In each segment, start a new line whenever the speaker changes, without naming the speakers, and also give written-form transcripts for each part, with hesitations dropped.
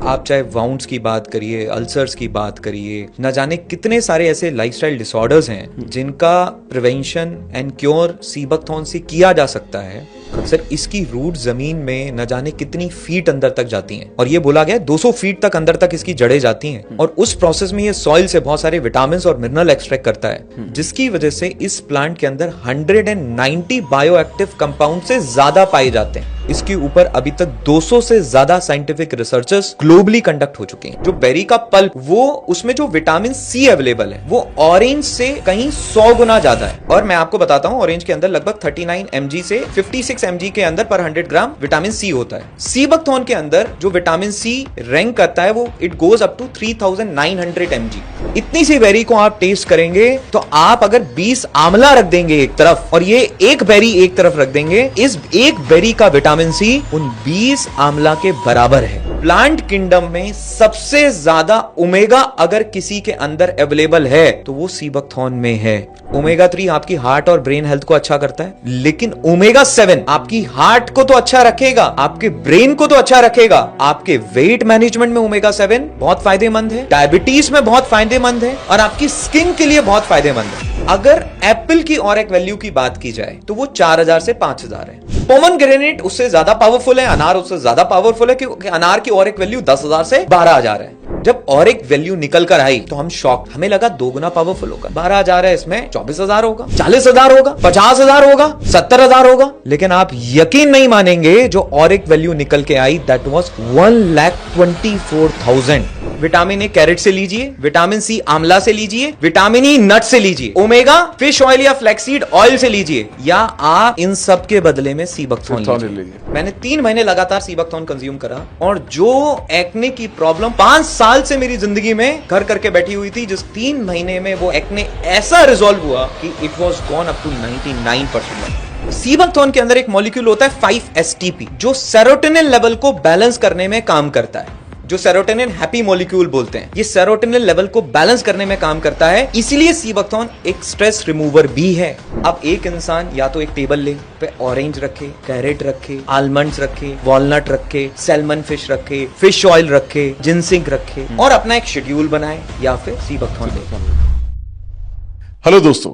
आप चाहे वाउंड्स की बात करिए, अल्सर्स की बात करिए, न जाने कितने सारे ऐसे लाइफस्टाइल डिसऑर्डर्स हैं जिनका प्रिवेंशन एंड क्योर सीबकथॉर्न से किया जा सकता है। सर, इसकी रूट जमीन में न जाने कितनी फीट अंदर तक जाती हैं, और ये बोला गया 200 फीट तक अंदर तक इसकी जड़ें जाती हैं, और उस प्रोसेस में ये सॉइल से बहुत सारे विटामिन और मिनरल एक्सट्रैक्ट करता है, जिसकी वजह से इस प्लांट के अंदर 190 बायोएक्टिव कंपाउंड से ज्यादा पाए जाते हैं। इसके ऊपर अभी तक 200 से ज्यादा साइंटिफिक रिसर्चर्स ग्लोबली कंडक्ट हो चुके हैं। जो बेरी का पल्प, वो उसमें जो विटामिन सी अवेलेबल है वो ऑरेंज से कहीं 100 गुना ज्यादा है। और मैं आपको बताता हूं, ऑरेंज के अंदर लगभग 39 mg से 56 mg के अंदर पर 100 ग्राम विटामिन सी होता है। सीबकथॉर्न के अंदर जो विटामिन सी रैंक करता है वो it goes up to 3900 mg। इतनी सी बेरी को आप टेस्ट करेंगे तो आप अगर 20 आंवला रख देंगे एक तरफ और ये एक बेरी एक तरफ रख देंगे, इस एक बेरी का विटामिन सी उन 20 आंवला के बराबर है। प्लांट किंगडम में सबसे ज्यादा ओमेगा अगर किसी के अंदर अवेलेबल है तो वो सीबकथॉर्न में है। ओमेगा 3 आपकी हार्ट और ब्रेन हेल्थ को अच्छा करता है, लेकिन ओमेगा 7 आपकी हार्ट को तो अच्छा रखेगा, आपके ब्रेन को तो अच्छा रखेगा, आपके वेट मैनेजमेंट में ओमेगा 7 बहुत फायदेमंद है, डायबिटीज में बहुत फायदेमंद है, और आपकी स्किन के लिए बहुत फायदेमंद है। अगर एप्पल की और एक वैल्यू की बात की जाए तो वो 4000 से 5000 है। पोमेग्रेनेट उससे ज्यादा पावरफुल है, अनार उससे ज्यादा पावरफुल है, क्योंकि अनार की और एक वैल्यू 10,000 से 12,000 है। जब और एक वैल्यू निकल कर आई तो हम शॉक, हमें लगा 2 गुना पावरफुल होगा। 12,000 है, इसमें 24,000 होगा, 40,000 होगा, 50,000 होगा, 70,000 होगा। लेकिन आप यकीन नहीं मानेंगे, जो और एक वैल्यू निकल के आई that was 1,24,000। Vitamin A carrot से लीजिए, विटामिन सी आंवला से लीजिए, विटामिन ई नट से लीजिए, ओमेगा फिश ऑयल या फ्लैक्सीड ऑयल से लीजिए, या आप इन सब के बदले में सीबकथॉर्न लीजिए। मैंने 3 महीने लगातार सीबकथॉर्न कंज्यूम करा, और जो एक्ने की प्रॉब्लम 5 साल से मेरी जिंदगी में घर करके बैठी हुई थी, जिस 3 महीने में वो एक्ने ऐसा रिजॉल्व हुआ कि it was gone up to 99%। Sea buckthorn के अंदर एक मॉलिक्यूल होता है 5-HTP, जो सेरोटोनिन लेवल को बैलेंस करने में काम करता है, जो सेरोटोनिन हैप्पी मॉलिक्यूल बोलते हैं। ये सेरोटोनिन लेवल को बैलेंस करने में काम करता है, इसीलिए सीबकथॉर्न एक स्ट्रेस रिमूवर भी है। अब एक इंसान या तो एक टेबल ले, पे ऑरेंज रखे, कैरेट रखे, आलमंड्स रखे, वॉलनट रखे, सैल्मन फिश रखे, फिश ऑयल रखे, जिनसिंग रखे, और अपना एक शेड्यूल बनाए, या फिर सीबकथॉर्न ले।
हेलो दोस्तों,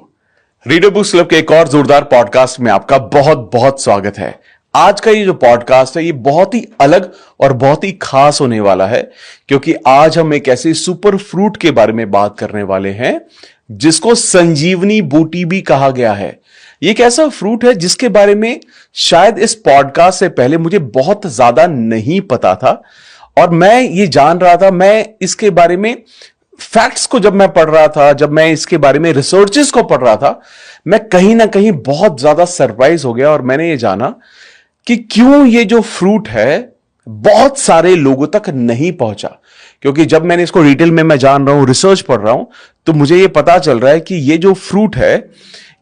रीडर बुक्स क्लब के एक और जोरदार पॉडकास्ट में आपका बहुत बहुत स्वागत है। आज का ये जो पॉडकास्ट है ये बहुत ही अलग और बहुत ही खास होने वाला है, क्योंकि आज हम एक ऐसे सुपर फ्रूट के बारे में बात करने वाले हैं जिसको संजीवनी बूटी भी कहा गया है। ये एक ऐसा फ्रूट है जिसके बारे में शायद इस पॉडकास्ट से पहले मुझे बहुत ज्यादा नहीं पता था, और मैं ये जान रहा था, मैं इसके बारे में फैक्ट्स को जब मैं पढ़ रहा था, जब मैं इसके बारे में रिसर्चेस को पढ़ रहा था, मैं कहीं ना कहीं बहुत ज्यादा सरप्राइज हो गया, और मैंने ये जाना कि क्यों ये जो फ्रूट है बहुत सारे लोगों तक नहीं पहुंचा। क्योंकि जब मैंने इसको डिटेल में मैं जान रहा हूं, रिसर्च पढ़ रहा हूं, तो मुझे ये पता चल रहा है कि ये जो फ्रूट है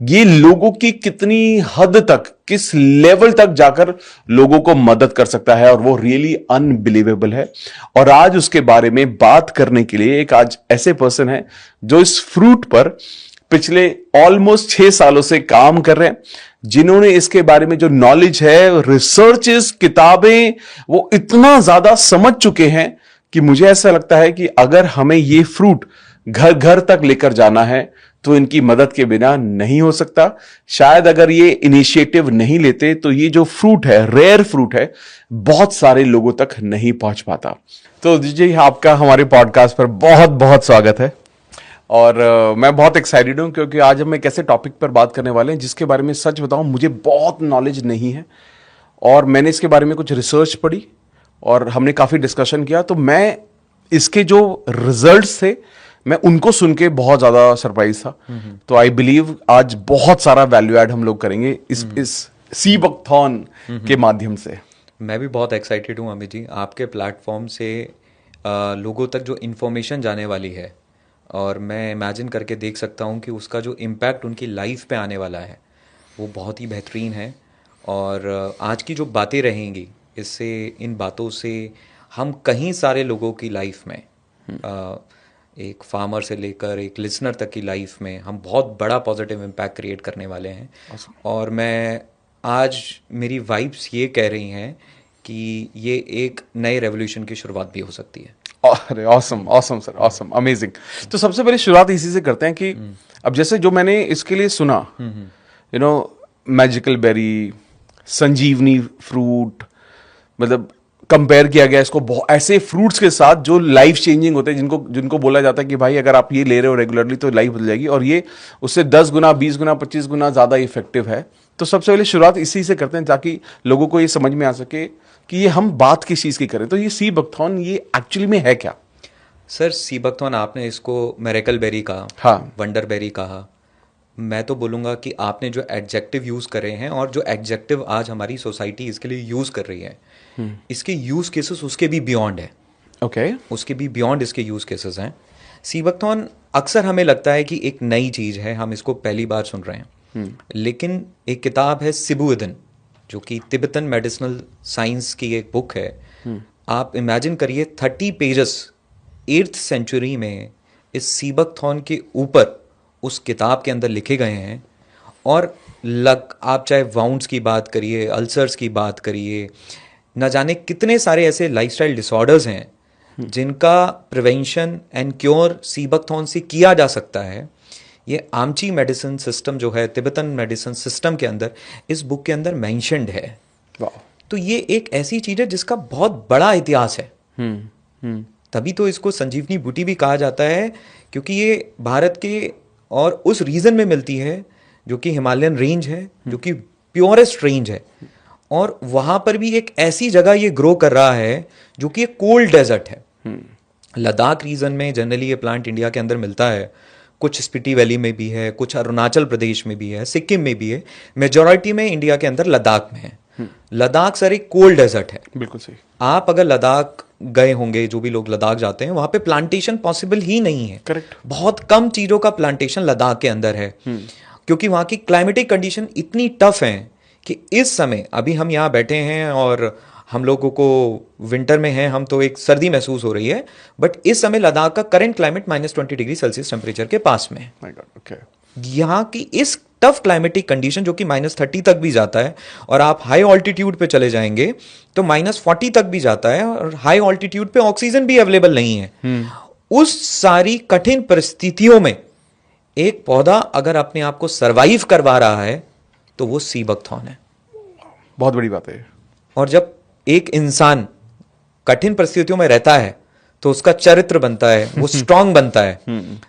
ये लोगों की कितनी हद तक, किस लेवल तक जाकर लोगों को मदद कर सकता है, और वो रियली अनबिलीवेबल है। और आज उसके बारे में बात करने के लिए एक आज ऐसे पर्सन है जो इस फ्रूट पर पिछले ऑलमोस्ट 6 सालों से काम कर रहे हैं, जिन्होंने इसके बारे में जो नॉलेज है, रिसर्चेस, किताबें, वो इतना ज्यादा समझ चुके हैं कि मुझे ऐसा लगता है कि अगर हमें ये फ्रूट घर घर तक लेकर जाना है तो इनकी मदद के बिना नहीं हो सकता। शायद अगर ये इनिशिएटिव नहीं लेते तो ये जो फ्रूट है, रेयर फ्रूट है, बहुत सारे लोगों तक नहीं पहुंच पाता। तो जी, आपका हमारे पॉडकास्ट पर बहुत बहुत स्वागत है, और मैं बहुत एक्साइटेड हूं क्योंकि आज हम एक ऐसे टॉपिक पर बात करने वाले हैं जिसके बारे में सच बताऊं मुझे बहुत नॉलेज नहीं है, और मैंने इसके बारे में कुछ रिसर्च पढ़ी और हमने काफ़ी डिस्कशन किया, तो मैं इसके जो रिजल्ट्स थे मैं उनको सुन के बहुत ज़्यादा सरप्राइज था। तो आई बिलीव आज बहुत सारा वैल्यू ऐड हम लोग करेंगे इस सीबकथॉर्न के माध्यम से।
मैं भी बहुत एक्साइटेड हूँ अमित जी, आपके प्लेटफॉर्म से लोगों तक जो इन्फॉर्मेशन जाने वाली है, और मैं इमेजिन करके देख सकता हूँ कि उसका जो इम्पैक्ट उनकी लाइफ पे आने वाला है वो बहुत ही बेहतरीन है। और आज की जो बातें रहेंगी, इससे, इन बातों से हम कहीं सारे लोगों की लाइफ में, एक फार्मर से लेकर एक लिसनर तक की लाइफ में हम बहुत बड़ा पॉजिटिव इम्पैक्ट क्रिएट करने वाले हैं। और मैं आज, मेरी वाइब्स ये कह रही हैं कि ये एक नए रेवोल्यूशन की शुरुआत भी हो सकती है।
अरे awesome awesome sir, awesome, amazing. तो सबसे पहले शुरुआत इसी से करते हैं कि अब जैसे जो मैंने इसके लिए सुना, you know, magical berry, Sanjivani fruit, मतलब कंपेयर किया गया इसको ऐसे फ्रूट्स के साथ जो लाइफ चेंजिंग होते हैं, जिनको बोला जाता है कि भाई अगर आप ये ले रहे हो रेगुलरली तो लाइफ बदल जाएगी, और ये उससे 10 गुना, 20 गुना, 25 गुना ज़्यादा इफेक्टिव है। तो सबसे पहले शुरुआत इसी से करते हैं ताकि लोगों को ये समझ में आ सके कि ये हम बात किस चीज़ की करें। तो ये सी बकथॉर्न ये एक्चुअली में है क्या?
सर, सी बकथॉर्न आपने इसको मिरेकल बेरी कहा,
हाँ,
वंडर बेरी कहा। मैं तो बोलूँगा कि आपने जो एडजेक्टिव यूज़ करे हैं और जो एडजेक्टिव आज हमारी सोसाइटी इसके लिए यूज़ कर रही है, इसके यूज़ केसेस उसके भी बियॉन्ड है।
ओके,
उसके भी बियॉन्ड इसके यूज़ केसेस हैं। सी बकथॉर्न अक्सर हमें लगता है कि एक नई चीज़ है, हम इसको पहली बार सुन रहे हैं, लेकिन एक किताब है सिबुइदन, जो कि तिब्बतन मेडिसिनल साइंस की एक बुक है। आप इमेजिन करिए 30 पेजेस 8th सेंचुरी में इस सी बकथॉर्न के ऊपर उस किताब के अंदर लिखे गए हैं। और आप चाहे वाउंड्स की बात करिए, अल्सर्स की बात करिए, न जाने कितने सारे ऐसे लाइफस्टाइल डिसऑर्डर्स हैं जिनका prevention and cure sea buckthorn से किया जा सकता है। ये आमची मेडिसिन सिस्टम जो है, तिब्बतन मेडिसिन सिस्टम के अंदर इस बुक के अंदर मेंशन्ड है। तो ये एक ऐसी चीज़ है जिसका बहुत बड़ा इतिहास है। तभी तो इसको संजीवनी बूटी भी कहा जाता है, क्योंकि ये भारत के और उस रीजन में मिलती है जो कि हिमालयन रेंज है, जो कि प्योरेस्ट रेंज है, और वहाँ पर भी एक ऐसी जगह ये ग्रो कर रहा है जो कि एक कोल्ड डेजर्ट है। लद्दाख रीजन में जनरली ये प्लांट इंडिया के अंदर मिलता है, कुछ स्पीति वैली में भी है, कुछ अरुणाचल प्रदेश में भी है, सिक्किम में भी है, मेजॉरिटी में इंडिया के अंदर लद्दाख में है। लद्दाख सर एक कोल्ड डेजर्ट है।
बिल्कुल सही।
आप अगर लद्दाख गए होंगे, जो भी लोग लद्दाख जाते हैं, वहां पे प्लांटेशन पॉसिबल ही नहीं है।
करेक्ट।
बहुत कम चीजों का प्लांटेशन लद्दाख के अंदर है, क्योंकि वहां की क्लाइमेटिक कंडीशन इतनी टफ है कि इस समय अभी हम यहाँ बैठे हैं और हम लोगों को विंटर में है, हम तो एक सर्दी महसूस हो रही है, बट इस समय लद्दाख का current climate -20 degree Celsius temperature के पास में है। यहाँ की इस टफ क्लाइमेटिक कंडीशन जो कि -30 तक भी जाता है, और आप हाई ऑल्टीट्यूड पे चले जाएंगे तो -40 तक भी जाता है, और हाई ऑल्टीट्यूड पे ऑक्सीजन भी अवेलेबल नहीं है। उस सारी कठिन परिस्थितियों में एक पौधा अगर अपने आप को सरवाइव करवा रहा है तो वो सी बकथॉर्न है।
बहुत बड़ी बात है।
और जब एक इंसान कठिन परिस्थितियों में रहता है तो उसका चरित्र बनता है, वो स्ट्रांग बनता है।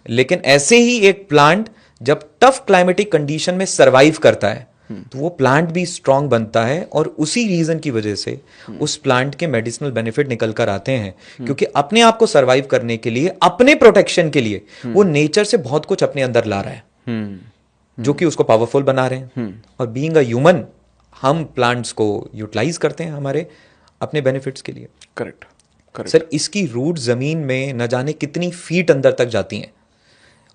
लेकिन ऐसे ही एक प्लांट जब टफ क्लाइमेटिक कंडीशन में सरवाइव करता है तो वो प्लांट भी स्ट्रांग बनता है, और उसी रीजन की वजह से उस प्लांट के मेडिसिनल बेनिफिट निकल कर आते हैं, क्योंकि अपने आप को सरवाइव करने के लिए, अपने प्रोटेक्शन के लिए वो नेचर से बहुत कुछ अपने अंदर ला रहा है, जो कि उसको पावरफुल बना रहे हैं। और बीइंग अ ह्यूमन हम प्लांट्स को यूटिलाइज करते हैं हमारे अपने बेनिफिट्स के लिए।
करेक्ट।
सर, इसकी रूट जमीन में न जाने कितनी फीट अंदर तक जाती हैं,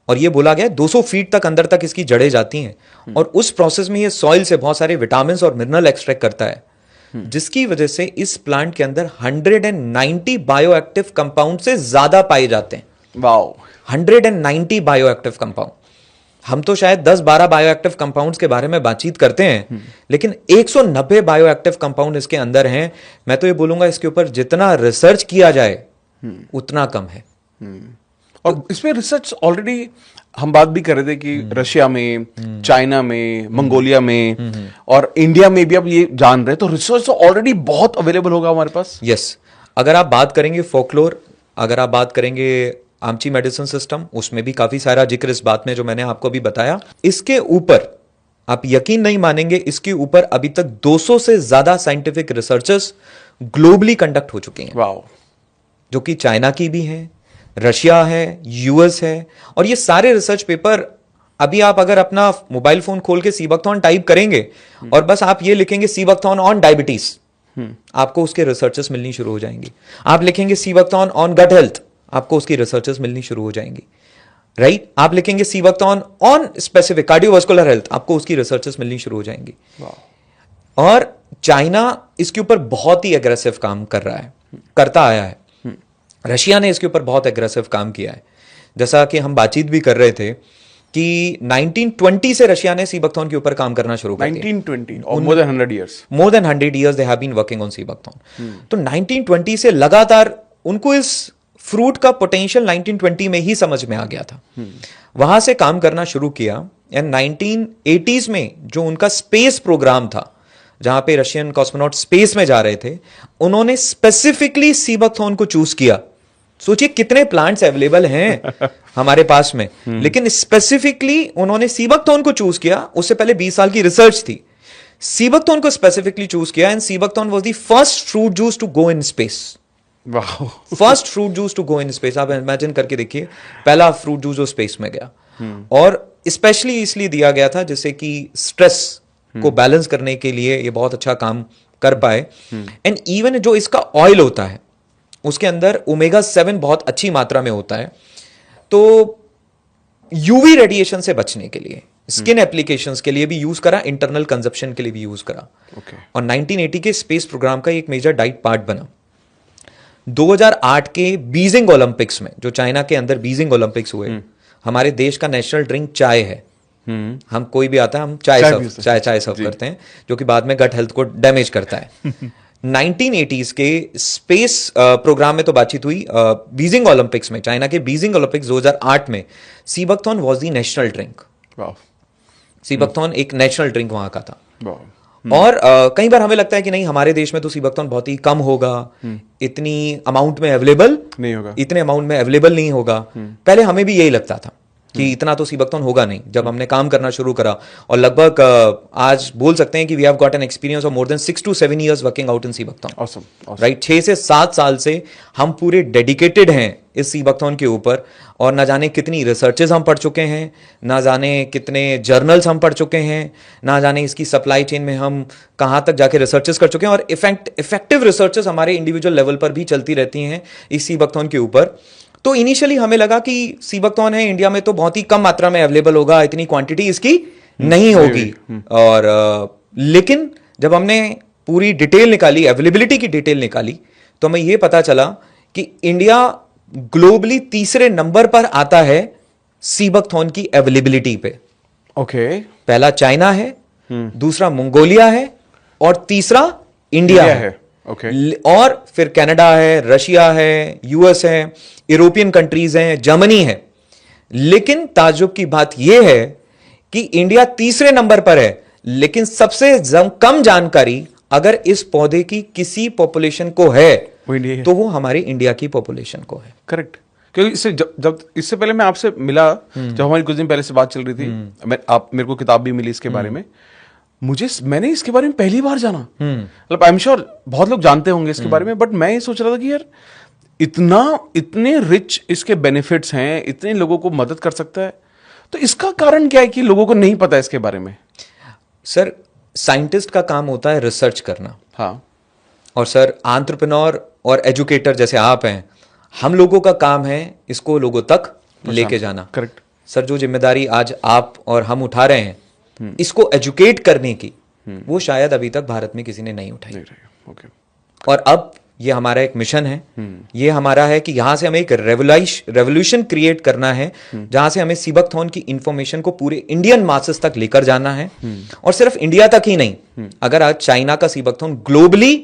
और ये बोला गया 200 फीट तक अंदर तक इसकी जड़ें जाती हैं, और उस प्रोसेस में ये सॉइल से बहुत सारे विटामिन और मिनरल एक्सट्रैक्ट करता है, जिसकी वजह से इस प्लांट के अंदर 190 बायोएक्टिव कंपाउंड से ज्यादा पाए जाते हैं।
Wow,
190 bioactive compound. हम तो शायद 10-12 बायोएक्टिव कंपाउंड्स के बारे में बातचीत करते हैं, लेकिन 190 बायोएक्टिव कंपाउंड इसके अंदर हैं। मैं तो ये बोलूंगा इसके ऊपर जितना रिसर्च किया जाए उतना कम है।
और इसमें रिसर्च ऑलरेडी हम बात भी कर रहे थे कि रशिया में, चाइना में, मंगोलिया में और इंडिया में भी अब ये जान रहे हैं, तो रिसर्च तो ऑलरेडी बहुत अवेलेबल होगा हमारे पास।
यस, अगर आप बात करेंगे फोकलोर, अगर आप बात करेंगे आमची मेडिसिन सिस्टम, उसमें भी काफी सारा जिक्र इस बात में जो मैंने आपको अभी बताया। इसके ऊपर आप यकीन नहीं मानेंगे, इसके ऊपर अभी तक 200 से ज्यादा साइंटिफिक रिसर्चेस ग्लोबली कंडक्ट हो चुकी हैं।
वाओ,
जो कि चाइना की भी है, रशिया है, यूएस है, और ये सारे रिसर्च पेपर अभी आप अगर अपना मोबाइल फोन खोल के सी बकथॉर्न टाइप करेंगे और बस आप ये लिखेंगे सी बकथॉर्न ऑन डायबिटीज, आपको उसके रिसर्चेस मिलनी शुरू हो जाएंगी। आप लिखेंगे sea buckthorn on gut health, आपको उसकी रिसर्चेस मिलनी शुरू हो जाएंगी। राइट, आप लिखेंगे sea buckthorn on specific cardiovascular health, आपको उसकी रिसर्चेस मिलनी शुरू हो जाएंगी। और चाइना इसके ऊपर बहुत ही एग्रेसिव काम कर रहा है, करता आया है। रशिया ने इसके ऊपर बहुत एग्रेसिव काम किया है। जैसा कि हम बातचीत भी कर रहे थे कि 1920 से रशिया ने सीबकथॉर्न के ऊपर काम करना शुरू कर दिया।
1920 or more than 100 years.
More than 100 years they have been working on sea buckthorn. तो 1920 से लगातार उनको इस फ्रूट का पोटेंशियल 1920 में ही समझ में आ गया था। वहां से काम करना शुरू किया एंड 1980s में जो उनका स्पेस प्रोग्राम था, जहां पे रशियन कॉस्मोनॉट स्पेस में जा रहे थे, उन्होंने स्पेसिफिकली सीबकथॉर्न को चूज किया। सोचिए कितने प्लांट्स अवेलेबल हैं हमारे पास में, लेकिन स्पेसिफिकली उन्होंने सीबकथॉर्न को चूज किया। उससे पहले 20 साल की रिसर्च थी। सीबकथॉर्न को स्पेसिफिकली चूज किया and sea buckthorn was the first fruit juice to go in space.
Wow.
First fruit juice to go in space. आप इमेजिन करके देखिए, पहला फ्रूट जूस जो स्पेस में गया, और स्पेशली इसलिए दिया गया था जिससे कि स्ट्रेस को बैलेंस करने के लिए ये बहुत अच्छा काम कर पाए। एंड इवन जो इसका ऑयल होता है उसके अंदर ओमेगा 7 बहुत अच्छी मात्रा में होता है, तो यूवी रेडिएशन से बचने के लिए, स्किन एप्लीकेशंस के लिए भी यूज करा, इंटरनल कंजप्शन के लिए भी यूज करा। और 1980 के स्पेस प्रोग्राम का एक मेजर डाइट पार्ट बना। 2008 के बीजिंग ओलंपिक्स में, जो चाइना के अंदर बीजिंग ओलंपिक्स हुए, हमारे देश का नेशनल ड्रिंक चाय है। हम कोई भी आता है, हम चाय सर्व करते हैं, जो कि बाद में गट हेल्थ को डैमेज करता है। 1980s के स्पेस प्रोग्राम में तो बातचीत हुई। बीजिंग ओलंपिक्स में, चाइना के बीजिंग ओलंपिक्स 2008 में, sea buckthorn was the national drink. सीबकथॉर्न एक नेशनल ड्रिंक वहां का था। और कई बार हमें लगता है कि नहीं, हमारे देश में तो सीबकथॉर्न बहुत ही कम होगा, इतनी अमाउंट में अवेलेबल नहीं होगा, इतने अमाउंट में अवेलेबल नहीं होगा। पहले हमें भी यही लगता था कि इतना तो सीबकथॉर्न होगा नहीं। जब हमने काम करना शुरू करा, और लगभग आज बोल सकते हैं कि we have got an experience of more than 6 to 7 years working out in sea buckthorn. Right, 6 से 7 साल से हम पूरे डेडिकेटेड हैं इस सीबकथॉर्न के ऊपर, और ना जाने कितनी रिसर्चेस हम पढ़ चुके हैं, ना जाने कितने जर्नल्स हम पढ़ चुके हैं, ना जाने इसकी सप्लाई चेन में हम कहाँ तक जाके रिसर्चेस कर चुके हैं। और इफेक्टिव रिसर्चेस हमारे इंडिविजुअल लेवल पर भी चलती रहती हैं इस सीबकथॉर्न के ऊपर। तो इनिशियली हमें लगा कि सीबकथॉर्न है इंडिया में तो बहुत ही कम मात्रा में अवेलेबल होगा, इतनी क्वांटिटी इसकी नहीं होगी। और लेकिन जब हमने पूरी डिटेल निकाली, अवेलेबिलिटी की डिटेल निकाली, तो हमें यह पता चला कि इंडिया ग्लोबली तीसरे नंबर पर आता है सीबकथॉर्न की अवेलेबिलिटी पे। पहला चाइना है, दूसरा मंगोलिया है, और तीसरा इंडिया है। और फिर कनाडा है, रशिया है, यूएस है, यूरोपियन कंट्रीज हैं, जर्मनी है। लेकिन ताज्जुब की बात यह है कि इंडिया तीसरे नंबर पर है, लेकिन सबसे कम जानकारी अगर इस पौधे की किसी पॉपुलेशन को है तो वो हमारी इंडिया की पॉपुलेशन को है।
करेक्ट। क्योंकि जब इससे पहले मैं आपसे मिला, जब हमारी कुछ दिन पहले से बात चल रही थी, मेरे को किताब भी मिली इसके बारे में, मैंने इसके बारे में पहली बार जाना। मतलब आई एम श्योर बहुत लोग जानते होंगे इसके बारे में, बट मैं ये सोच रहा था कि यार इतने रिच इसके बेनिफिट्स हैं, इतने लोगों को मदद कर सकता है, तो इसका कारण क्या है कि लोगों को नहीं पता इसके बारे में?
सर, साइंटिस्ट का काम होता है रिसर्च करना।
हाँ।
और सर, एंटरप्रेन्योर और एजुकेटर जैसे आप हैं, हम लोगों का काम है इसको लोगों तक लेके जाना।
करेक्ट।
सर, जो जिम्मेदारी आज आप और हम उठा रहे हैं इसको एजुकेट करने की, वो शायद अभी तक भारत में किसी ने नहीं उठाई। और अब ये हमारा एक मिशन है, ये हमारा है कि यहां से हमें एक रेवोल्यूशन क्रिएट करना है, जहां से हमें सीबकथॉर्न की इंफॉर्मेशन को पूरे इंडियन मासेस तक लेकर जाना है। और सिर्फ इंडिया तक ही नहीं, अगर आज चाइना का सीबकथॉर्न ग्लोबली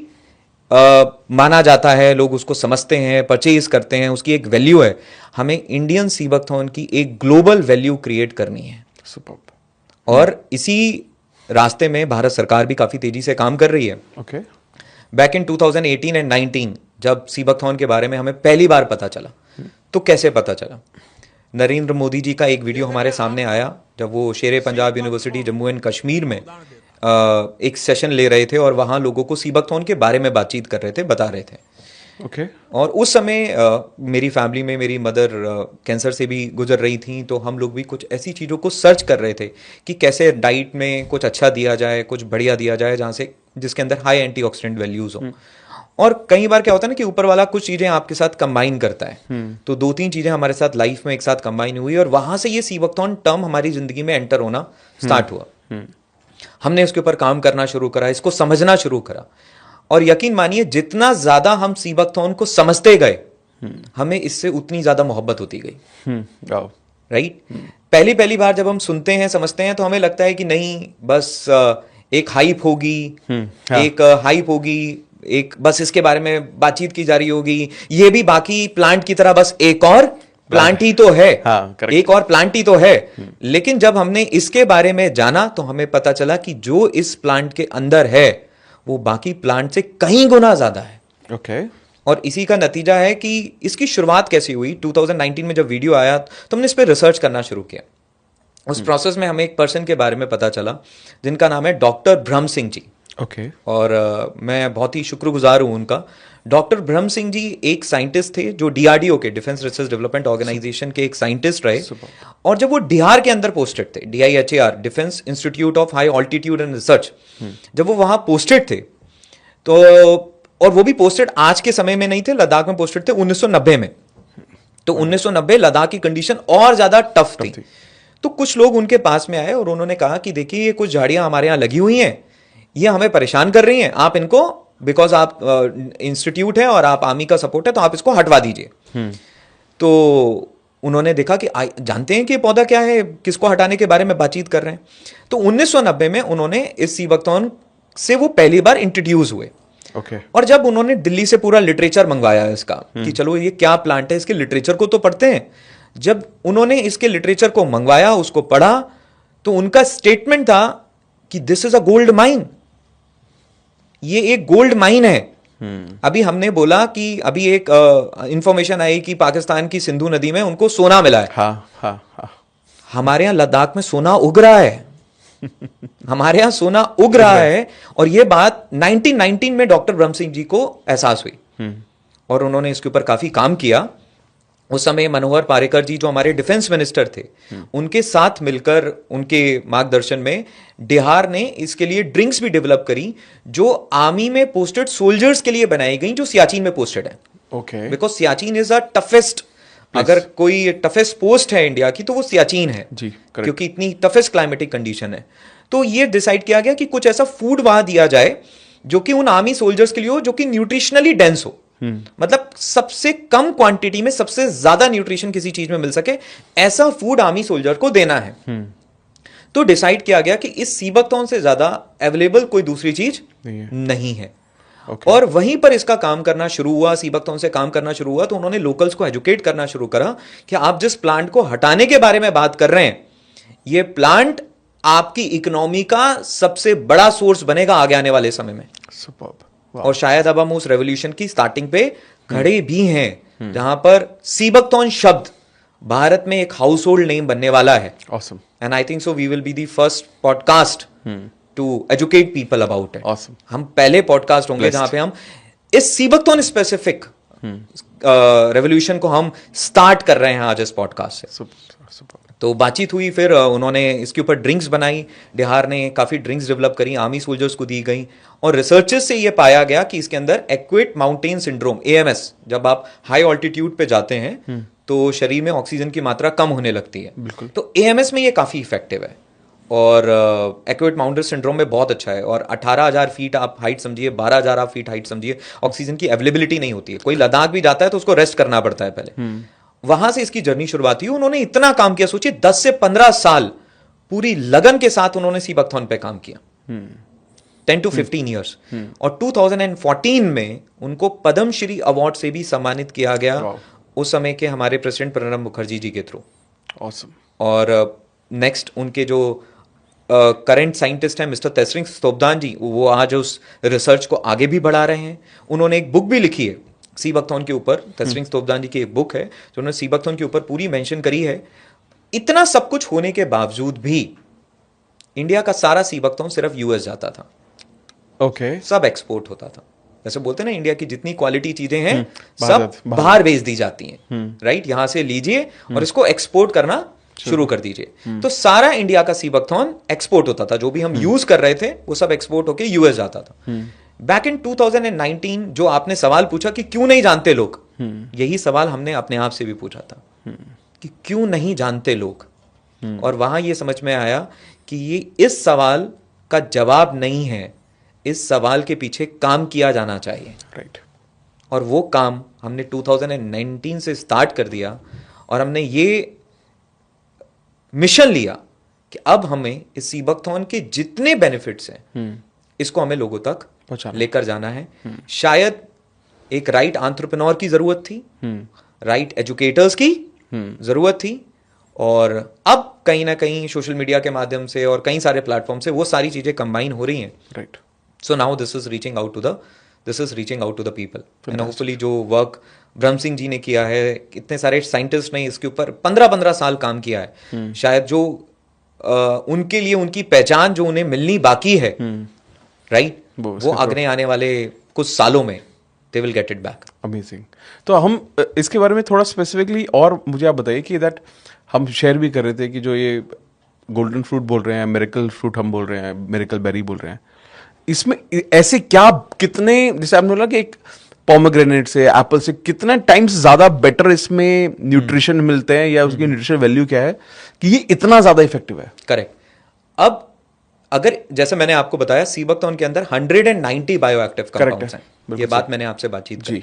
माना जाता है, लोग उसको समझते हैं, परचेज करते हैं, उसकी एक वैल्यू है, हमें इंडियन सीबकथॉर्न की एक ग्लोबल वैल्यू क्रिएट करनी है।
सुपर्ब।
और इसी रास्ते में भारत सरकार भी काफी तेजी से काम कर रही है। बैक इन 2018 एंड 19 जब सीबकथॉर्न के बारे में हमें पहली बार पता चला, तो कैसे पता चला? नरेंद्र मोदी जी का एक वीडियो हमारे सामने आया, जब वो शेरे पंजाब यूनिवर्सिटी जम्मू एंड कश्मीर में एक सेशन ले रहे थे, और वहां लोगों को सीबकथॉर्न के बारे में बातचीत कर रहे थे, बता रहे थे। और उस समय मेरी फैमिली में मेरी मदर कैंसर से भी गुजर रही थी, तो हम लोग भी कुछ ऐसी चीज़ों को सर्च कर रहे थे कि कैसे डाइट में कुछ अच्छा दिया जाए, कुछ बढ़िया दिया जाए, जहाँ से जिसके अंदर हाई एंटीऑक्सीडेंट वैल्यूज हो। और कई बार क्या होता है ना कि ऊपर वाला कुछ चीज़ें आपके साथ कंबाइन करता है। तो 2-3 चीज़ें हमारे साथ लाइफ में एक साथ कंबाइन हुई, और वहां से ये सीबकथॉर्न टर्म हमारी जिंदगी में एंटर होना स्टार्ट हुआ। हमने इसके ऊपर काम करना शुरू करा, इसको समझना शुरू करा, और यकीन मानिए जितना ज्यादा हम सीबकथॉर्न को समझते गए, हमें इससे उतनी ज्यादा मोहब्बत होती गई। राइट। पहली पहली बार जब हम सुनते हैं समझते हैं तो हमें लगता है कि नहीं, बस एक हाइप होगी,
हाँ.
एक हाइप होगी, एक बस इसके बारे में बातचीत की जा रही होगी, ये भी बाकी प्लांट की तरह बस एक और प्लांट ही तो है,
हाँ, correct.
एक और प्लांट ही तो है। लेकिन जब हमने इसके बारे में जाना तो हमें पता चला कि जो इस प्लांट के अंदर है वो बाकी प्लांट से कहीं गुना ज्यादा है।
ओके.
और इसी का नतीजा है कि इसकी शुरुआत कैसे हुई। 2019 में जब वीडियो आया तो हमने इस पर रिसर्च करना शुरू किया। उस प्रोसेस में हमें एक पर्सन के बारे में पता चला जिनका नाम है डॉक्टर ब्रह्म सिंह जी।
ओके.
और मैं बहुत ही शुक्रगुजार हूं उनका। डॉक्टर ब्रह्म सिंह जी एक साइंटिस्ट थे जो डीआरडीओ के, डिफेंस रिसर्च डेवलपमेंट ऑर्गेनाइजेशन के एक साइंटिस्ट रहे। और जब वो डीआर के अंदर पोस्टेड थे, DIHAR, defence institute of high altitude and research, जब वो वहां पोस्टेड थे तो, और वो भी पोस्टेड आज के समय में नहीं थे, लद्दाख में पोस्टेड थे 1990 में। तो 1990 लद्दाख की कंडीशन और ज्यादा टफ थी। तो कुछ लोग उनके पास में आए और उन्होंने कहा कि देखिए ये कुछ झाड़ियां हमारे यहाँ लगी हुई हैं, ये हमें परेशान कर रही हैं, आप इनको, बिकॉज आप इंस्टीट्यूट है और आप आर्मी का सपोर्ट है तो आप इसको हटवा दीजिए। तो उन्होंने देखा कि जानते हैं कि ये पौधा क्या है, किसको हटाने के बारे में बातचीत कर रहे हैं। तो 1990 में उन्होंने इस सीबकथॉर्न से वो पहली बार इंट्रोड्यूस हुए।
Okay.
और जब उन्होंने दिल्ली से पूरा लिटरेचर मंगवाया इसका कि चलो ये क्या प्लांट है, इसके लिटरेचर को तो पढ़ते हैं। जब उन्होंने इसके लिटरेचर को मंगवाया, उसको पढ़ा, तो उनका स्टेटमेंट था कि this is a gold mine, ये एक गोल्ड माइन है। अभी हमने बोला कि अभी एक इंफॉर्मेशन आई कि पाकिस्तान की सिंधु नदी में उनको सोना मिला है।
हाँ.
हमारे यहां लद्दाख में सोना उग रहा है। हमारे यहां सोना उग रहा है। और यह बात 1919 में डॉक्टर ब्रह्म सिंह जी को एहसास हुई और उन्होंने इसके ऊपर काफी काम किया। उस समय मनोहर पारिकर जी जो हमारे डिफेंस मिनिस्टर थे, उनके साथ मिलकर, उनके मार्गदर्शन में डिहार ने इसके लिए ड्रिंक्स भी डेवलप करी जो आर्मी में पोस्टेड सोल्जर्स के लिए बनाई गई जो सियाचिन में पोस्टेड है।
Okay.
Because Siachen is a toughest, अगर कोई टफेस्ट पोस्ट है इंडिया की तो वो सियाचिन है
जी,
क्योंकि इतनी टफेस्ट क्लाइमेटिक कंडीशन है। तो ये डिसाइड किया गया कि कुछ ऐसा फूड वहां दिया जाए जो कि उन आर्मी सोल्जर्स के लिए हो, जो कि न्यूट्रिशनली डेंस हो, मतलब सबसे कम क्वांटिटी में सबसे ज्यादा न्यूट्रिशन किसी चीज में मिल सके, ऐसा फूड आर्मी सोल्जर को देना है। तो डिसाइड किया गया कि इस सीबकथॉर्न से ज्यादा अवेलेबल कोई दूसरी चीज नहीं है।
Okay.
और वहीं पर इसका काम करना शुरू हुआ, सीबकथॉर्न से काम करना शुरू हुआ। तो उन्होंने लोकल्स को एजुकेट करना शुरू करा कि आप जिस प्लांट को हटाने के बारे में बात कर रहे हैं, ये प्लांट आपकी इकोनॉमी का सबसे बड़ा सोर्स बनेगा आगे आने वाले समय में।
Superb. Wow.
और शायद अब हम उस रेवोल्यूशन की स्टार्टिंग पे खड़े भी हैं जहां पर सीबकथॉर्न शब्द भारत में एक हाउस होल्ड नेम बनने वाला है।
Awesome.
And I think so we will be the first podcast to educate people about it.
Awesome.
हम पहले पॉडकास्ट होंगे जहां पे हम इस सीबकथॉर्न स्पेसिफिक रेवोल्यूशन को हम स्टार्ट कर रहे हैं आज इस पॉडकास्ट से।
Superb.
तो बातचीत हुई, फिर उन्होंने इसके ऊपर ड्रिंक्स बनाई, डिहार ने काफ़ी ड्रिंक्स डेवलप करी, आर्मी सोल्जर्स को दी गई। और रिसर्चेस से ये पाया गया कि इसके अंदर एक्वेट माउंटेन सिंड्रोम, AMS, जब आप हाई ऑल्टीट्यूड पे जाते हैं तो शरीर में ऑक्सीजन की मात्रा कम होने लगती है।
बिल्कुल।
तो AMS में ये काफ़ी इफेक्टिव है और एक्वेट माउंटेन सिंड्रोम में बहुत अच्छा है। और 18,000 फीट आप हाइट समझिए, 12,000 आप फीट हाइट समझिए, ऑक्सीजन की अवेलेबिलिटी नहीं होती है। कोई लद्दाख भी जाता है तो उसको रेस्ट करना पड़ता है पहले। वहां से इसकी जर्नी शुरुआत हुई। उन्होंने इतना काम किया, सोचिए 10 से 15 साल पूरी लगन के साथ उन्होंने सीबकथॉर्न पे काम किया, 10 to 15 ईयर्स। और 2014 में उनको पद्मश्री अवार्ड से भी सम्मानित किया गया, उस समय के हमारे प्रेसिडेंट प्रणब मुखर्जी जी के थ्रू।
Awesome.
और नेक्स्ट उनके जो करंट साइंटिस्ट हैं मिस्टर तेसरिंग तोपदान जी, वो आज उस रिसर्च को आगे भी बढ़ा रहे हैं। उन्होंने एक बुक भी लिखी है सीबकथॉर्न के ऊपर। तेसरिंग तोपदान जी की एक बुक है जो उन्होंने सीबकथॉर्न के ऊपर पूरी मेंशन करी है। इतना सब कुछ होने के बावजूद भी इंडिया का सारा सीबकथॉर्न सिर्फ US जाता था।
Okay.
सब एक्सपोर्ट होता था। जैसे बोलते हैं ना, इंडिया की जितनी क्वालिटी चीजें हैं
बाहर
सब बाहर भेज दी जाती हैं, राइट? यहां से लीजिए और इसको एक्सपोर्ट करना शुरू कर दीजिए। तो सारा इंडिया का सीबकथॉर्न एक्सपोर्ट होता था, जो भी हम यूज कर रहे थे वो सब एक्सपोर्ट होके US जाता था। बैक इन 2019 जो आपने सवाल पूछा कि क्यों नहीं जानते लोग, यही सवाल हमने अपने आप से भी पूछा था कि क्यों नहीं जानते लोग। और वहां ये समझ में आया कि ये इस सवाल का जवाब नहीं है, इस सवाल के पीछे काम किया जाना चाहिए।
Right.
और वो काम हमने 2019 से स्टार्ट कर दिया। और हमने ये मिशन लिया कि अब हमें इस सीबकथॉर्न के जितने बेनिफिट्स हैं इसको हमें लोगों तक
पहुंचाना।
लेकर जाना है। शायद एक राइट एंटरप्रेन्योर की जरूरत थी, राइट एजुकेटर्स की जरूरत थी, और अब कहीं ना कहीं सोशल मीडिया के माध्यम से और कई सारे प्लेटफॉर्म से वो सारी चीजें कंबाइन हो रही हैं।
Right.
So now this is reaching out to the people, and hopefully जो वर्क ब्रह्म सिंह जी ने किया है, इतने सारे साइंटिस्ट ने इसके ऊपर 15-15 साल काम किया है, शायद जो उनके लिए उनकी पहचान जो उन्हें मिलनी बाकी है, राइट, वो आगे आने वाले कुछ सालों में they will get it back.
Amazing. तो हम इसके बारे में थोड़ा स्पेसिफिकली और मुझे आप बताइए कि दैट हम शेयर भी कर रहे थे कि जो ये गोल्डन फ्रूट बोल रहे हैं, मिरेकल फ्रूट हम बोल रहे हैं, मिरेकल बेरी बोल रहे हैं, इसमें ऐसे क्या कितने, जैसे आपने बोला कि एक पोमेग्रेनेट से, एप्पल से कितने टाइम्स ज्यादा बेटर इसमें न्यूट्रिशन मिलते हैं या उसकी न्यूट्रिशन वैल्यू क्या है कि ये इतना ज्यादा इफेक्टिव है?
करेक्ट। अब अगर जैसे मैंने आपको बताया सीबकथॉर्न के अंदर 190 बायोएक्टिव कंपाउंड्स हैं, ये बात मैंने आपसे बातचीत की,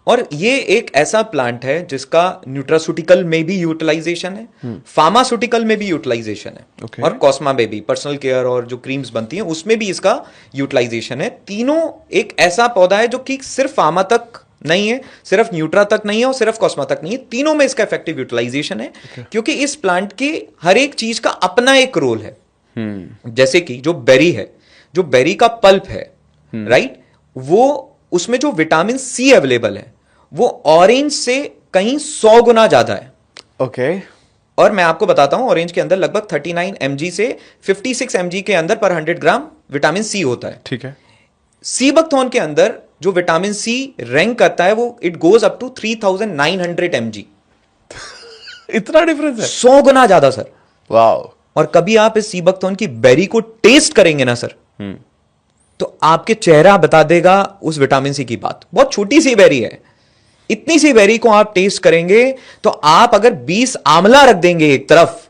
और ये एक ऐसा प्लांट है जिसका न्यूट्रास्यूटिकल में भी यूटिलाइजेशन है, फार्मास्यूटिकल में भी यूटिलाइजेशन है, और कॉस्मा में भी, पर्सनल केयर और जो क्रीम्स बनती हैं उसमें भी इसका यूटिलाइजेशन है। तीनों एक ऐसा पौधा है जो कि सिर्फ फार्मा तक नहीं है, सिर्फ न्यूट्रा तक नहीं है और सिर्फ कॉस्मा तक नहीं है, तीनों में इसका इफेक्टिव यूटिलाइजेशन है, क्योंकि इस प्लांट की हर एक चीज का अपना एक रोल है। जैसे कि जो बेरी है, जो बेरी का पल्प है, राइट, वो उसमें जो विटामिन सी अवेलेबल है वो ऑरेंज से कहीं 100 गुना ज्यादा है।
ओके।
और मैं आपको बताता हूं, ऑरेंज के अंदर लगभग 39 mg से 56 mg के अंदर पर 100 ग्राम विटामिन सी होता है।
ठीक है।
सीबकथॉर्न के अंदर जो विटामिन सी रैंक करता है वो it goes up to 3900 mg।
इतना डिफरेंस है?
100 गुना ज्यादा सर।
वाओ।
और कभी आप इस सीबकथॉर्न की बेरी को टेस्ट करेंगे ना सर, तो आपके चेहरा बता देगा उस विटामिन सी की बात। बहुत छोटी सी बेरी है, इतनी सी बेरी को आप टेस्ट करेंगे तो आप अगर 20 आंवला रख देंगे एक तरफ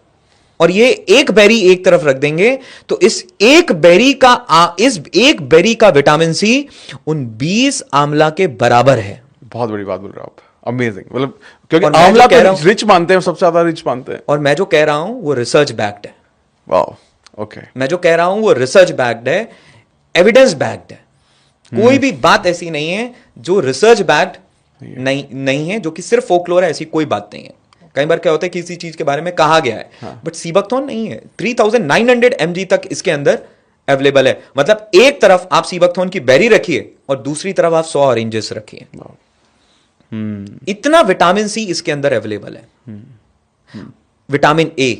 और ये एक बेरी एक तरफ रख देंगे तो इस एक बेरी का विटामिन सी उन 20 आंवला के बराबर है।
बहुत बड़ी बात बोल रहे हो आप। अमेजिंग। मतलब क्योंकि आंवला को रिच मानते हैं, सबसे ज्यादा रिच मानते हैं,
और मैं जो कह रहा हूं वो रिसर्च बैक्ड है।
वाओ। ओके।
मैं जो कह रहा हूं वो रिसर्च बैक्ड है, एविडेंस बैक्ड है। कोई भी बात ऐसी नहीं है जो रिसर्च बैक्ड नहीं है, जो कि सिर्फ फोकलोर है, ऐसी कोई बात नहीं है। कई बार क्या होता है किसी चीज के बारे में कहा गया है, बट सीबकथॉर्न नहीं है। 3900 mg तक इसके अंदर अवेलेबल है। मतलब एक तरफ आप सीबकथॉर्न की बेरी रखिए और दूसरी तरफ आप 100 ऑरेंजेस रखिए, इतना विटामिन सी इसके अंदर अवेलेबल है। विटामिन ए